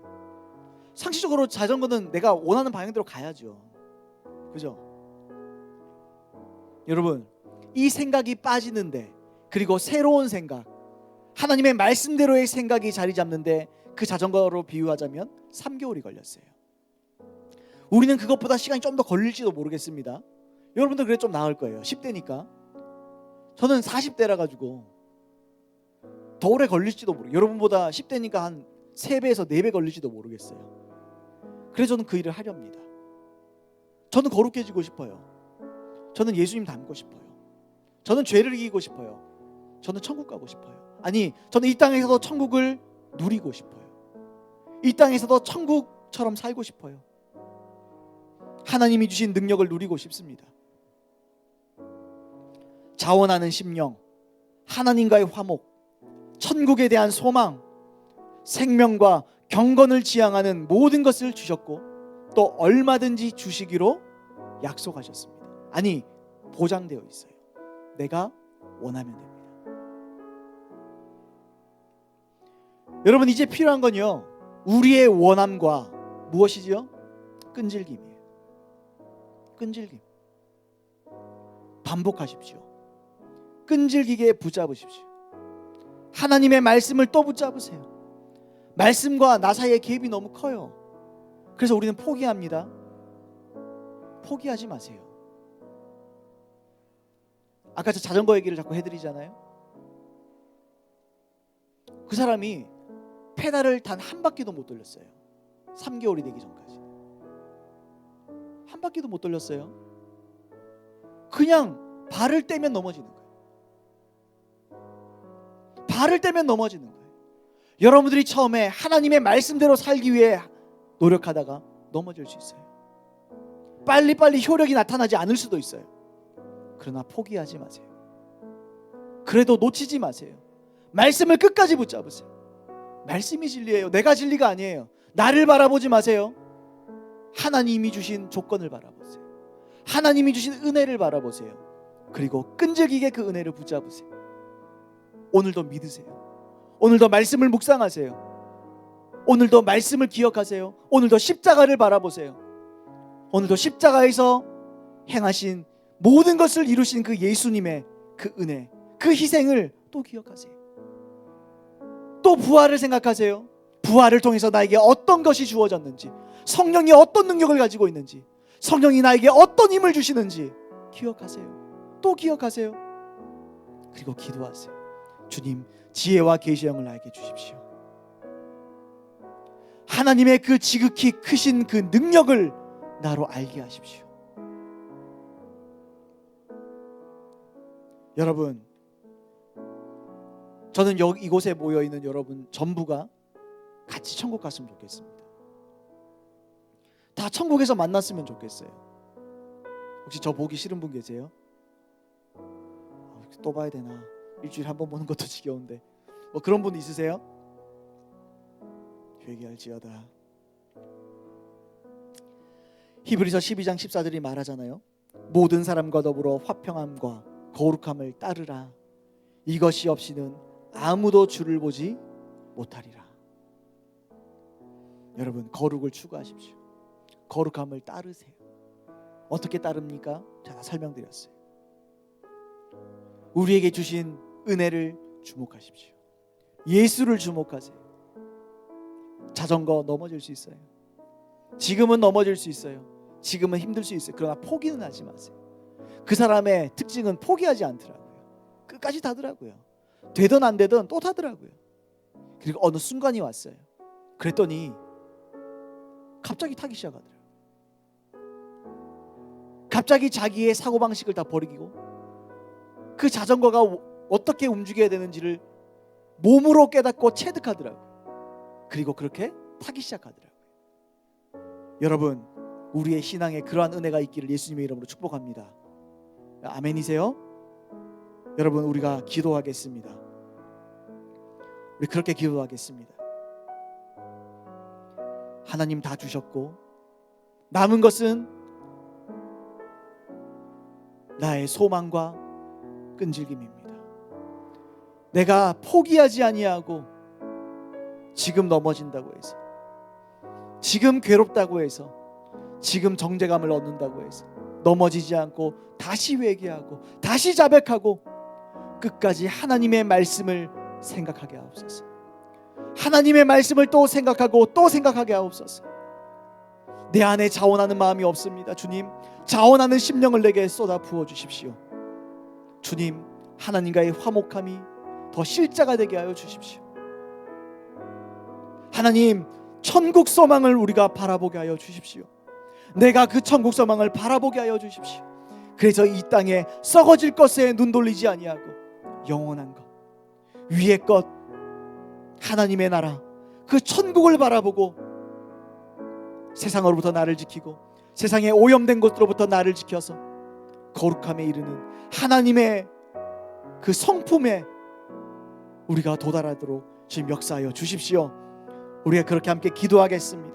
상식적으로 자전거는 내가 원하는 방향대로 가야죠. 그죠? 여러분, 이 생각이 빠지는데, 그리고 새로운 생각, 하나님의 말씀대로의 생각이 자리 잡는데 그 자전거로 비유하자면 3개월이 걸렸어요. 우리는 그것보다 시간이 좀 더 걸릴지도 모르겠습니다. 여러분들 그래 좀 나을 거예요. 10대니까. 저는 40대라 가지고 더 오래 걸릴지도 모르겠어요. 여러분보다 10대니까 한 3배에서 4배 걸릴지도 모르겠어요. 그래서 저는 그 일을 하렵니다. 저는 거룩해지고 싶어요. 저는 예수님 닮고 싶어요. 저는 죄를 이기고 싶어요. 저는 천국 가고 싶어요. 아니, 저는 이 땅에서도 천국을 누리고 싶어요. 이 땅에서도 천국처럼 살고 싶어요. 하나님이 주신 능력을 누리고 싶습니다. 자원하는 심령, 하나님과의 화목, 천국에 대한 소망, 생명과 경건을 지향하는 모든 것을 주셨고 또 얼마든지 주시기로 약속하셨습니다. 아니, 보장되어 있어요. 내가 원하면 됩니다. 여러분, 이제 필요한 건요, 우리의 원함과 무엇이죠? 끈질김이에요. 끈질김. 반복하십시오. 끈질기게 붙잡으십시오. 하나님의 말씀을 또 붙잡으세요. 말씀과 나 사이의 갭이 너무 커요. 그래서 우리는 포기합니다. 포기하지 마세요. 아까 저 자전거 얘기를 자꾸 해드리잖아요. 그 사람이 페달을 단 한 바퀴도 못 돌렸어요. 3개월이 되기 전까지. 한 바퀴도 못 돌렸어요. 그냥 발을 떼면 넘어지는 거예요. 발을 떼면 넘어지는 거예요. 여러분들이 처음에 하나님의 말씀대로 살기 위해 노력하다가 넘어질 수 있어요. 빨리빨리 효력이 나타나지 않을 수도 있어요. 그러나 포기하지 마세요. 그래도 놓치지 마세요. 말씀을 끝까지 붙잡으세요. 말씀이 진리예요. 내가 진리가 아니에요. 나를 바라보지 마세요. 하나님이 주신 조건을 바라보세요. 하나님이 주신 은혜를 바라보세요. 그리고 끈질기게 그 은혜를 붙잡으세요. 오늘도 믿으세요. 오늘도 말씀을 묵상하세요. 오늘도 말씀을 기억하세요. 오늘도 십자가를 바라보세요. 오늘도 십자가에서 행하신 모든 것을 이루신 그 예수님의 그 은혜, 그 희생을 또 기억하세요. 또 부활을 생각하세요. 부활을 통해서 나에게 어떤 것이 주어졌는지, 성령이 어떤 능력을 가지고 있는지, 성령이 나에게 어떤 힘을 주시는지 기억하세요. 또 기억하세요. 그리고 기도하세요. 주님, 지혜와 계시형을 나에게 주십시오. 하나님의 그 지극히 크신 그 능력을 나로 알게 하십시오. 여러분, 저는 이곳에 모여있는 여러분 전부가 같이 천국 갔으면 좋겠습니다. 다 천국에서 만났으면 좋겠어요. 혹시 저 보기 싫은 분 계세요? 또 봐야 되나? 일주일에 한 번 보는 것도 지겨운데. 뭐 그런 분 있으세요? 회개할지어다. 히브리서 12장 14절이 말하잖아요. 모든 사람과 더불어 화평함과 거룩함을 따르라. 이것이 없이는 아무도 주를 보지 못하리라. 여러분, 거룩을 추구하십시오. 거룩함을 따르세요. 어떻게 따릅니까? 제가 설명드렸어요. 우리에게 주신 은혜를 주목하십시오. 예수를 주목하세요. 자전거 넘어질 수 있어요. 지금은 넘어질 수 있어요. 지금은 힘들 수 있어요. 그러나 포기는 하지 마세요. 그 사람의 특징은 포기하지 않더라고요. 끝까지 타더라고요. 되든 안 되든 또 타더라고요. 그리고 어느 순간이 왔어요. 그랬더니 갑자기 타기 시작하더라고요. 갑자기 자기의 사고방식을 다 버리고 그 자전거가 어떻게 움직여야 되는지를 몸으로 깨닫고 체득하더라고요. 그리고 그렇게 타기 시작하더라고요. 여러분, 우리의 신앙에 그러한 은혜가 있기를 예수님의 이름으로 축복합니다. 아멘이세요? 여러분, 우리가 기도하겠습니다. 우리 그렇게 기도하겠습니다. 하나님 다 주셨고 남은 것은 나의 소망과 끈질김입니다. 내가 포기하지 아니하고 지금 넘어진다고 해서, 지금 괴롭다고 해서, 지금 정죄감을 얻는다고 해서 넘어지지 않고 다시 회개하고 다시 자백하고 끝까지 하나님의 말씀을 생각하게 하옵소서. 하나님의 말씀을 또 생각하고 또 생각하게 하옵소서. 내 안에 자원하는 마음이 없습니다. 주님, 자원하는 심령을 내게 쏟아 부어 주십시오. 주님, 하나님과의 화목함이 더 실자가 되게 하여 주십시오. 하나님, 천국 소망을 우리가 바라보게 하여 주십시오. 내가 그 천국 소망을 바라보게 하여 주십시오. 그래서 이 땅에 썩어질 것에 눈 돌리지 아니하고 영원한 것, 위의 것, 하나님의 나라, 그 천국을 바라보고 세상으로부터 나를 지키고 세상에 오염된 것으로부터 나를 지켜서 거룩함에 이르는 하나님의 그 성품에 우리가 도달하도록 주님 역사하여 주십시오. 우리가 그렇게 함께 기도하겠습니다.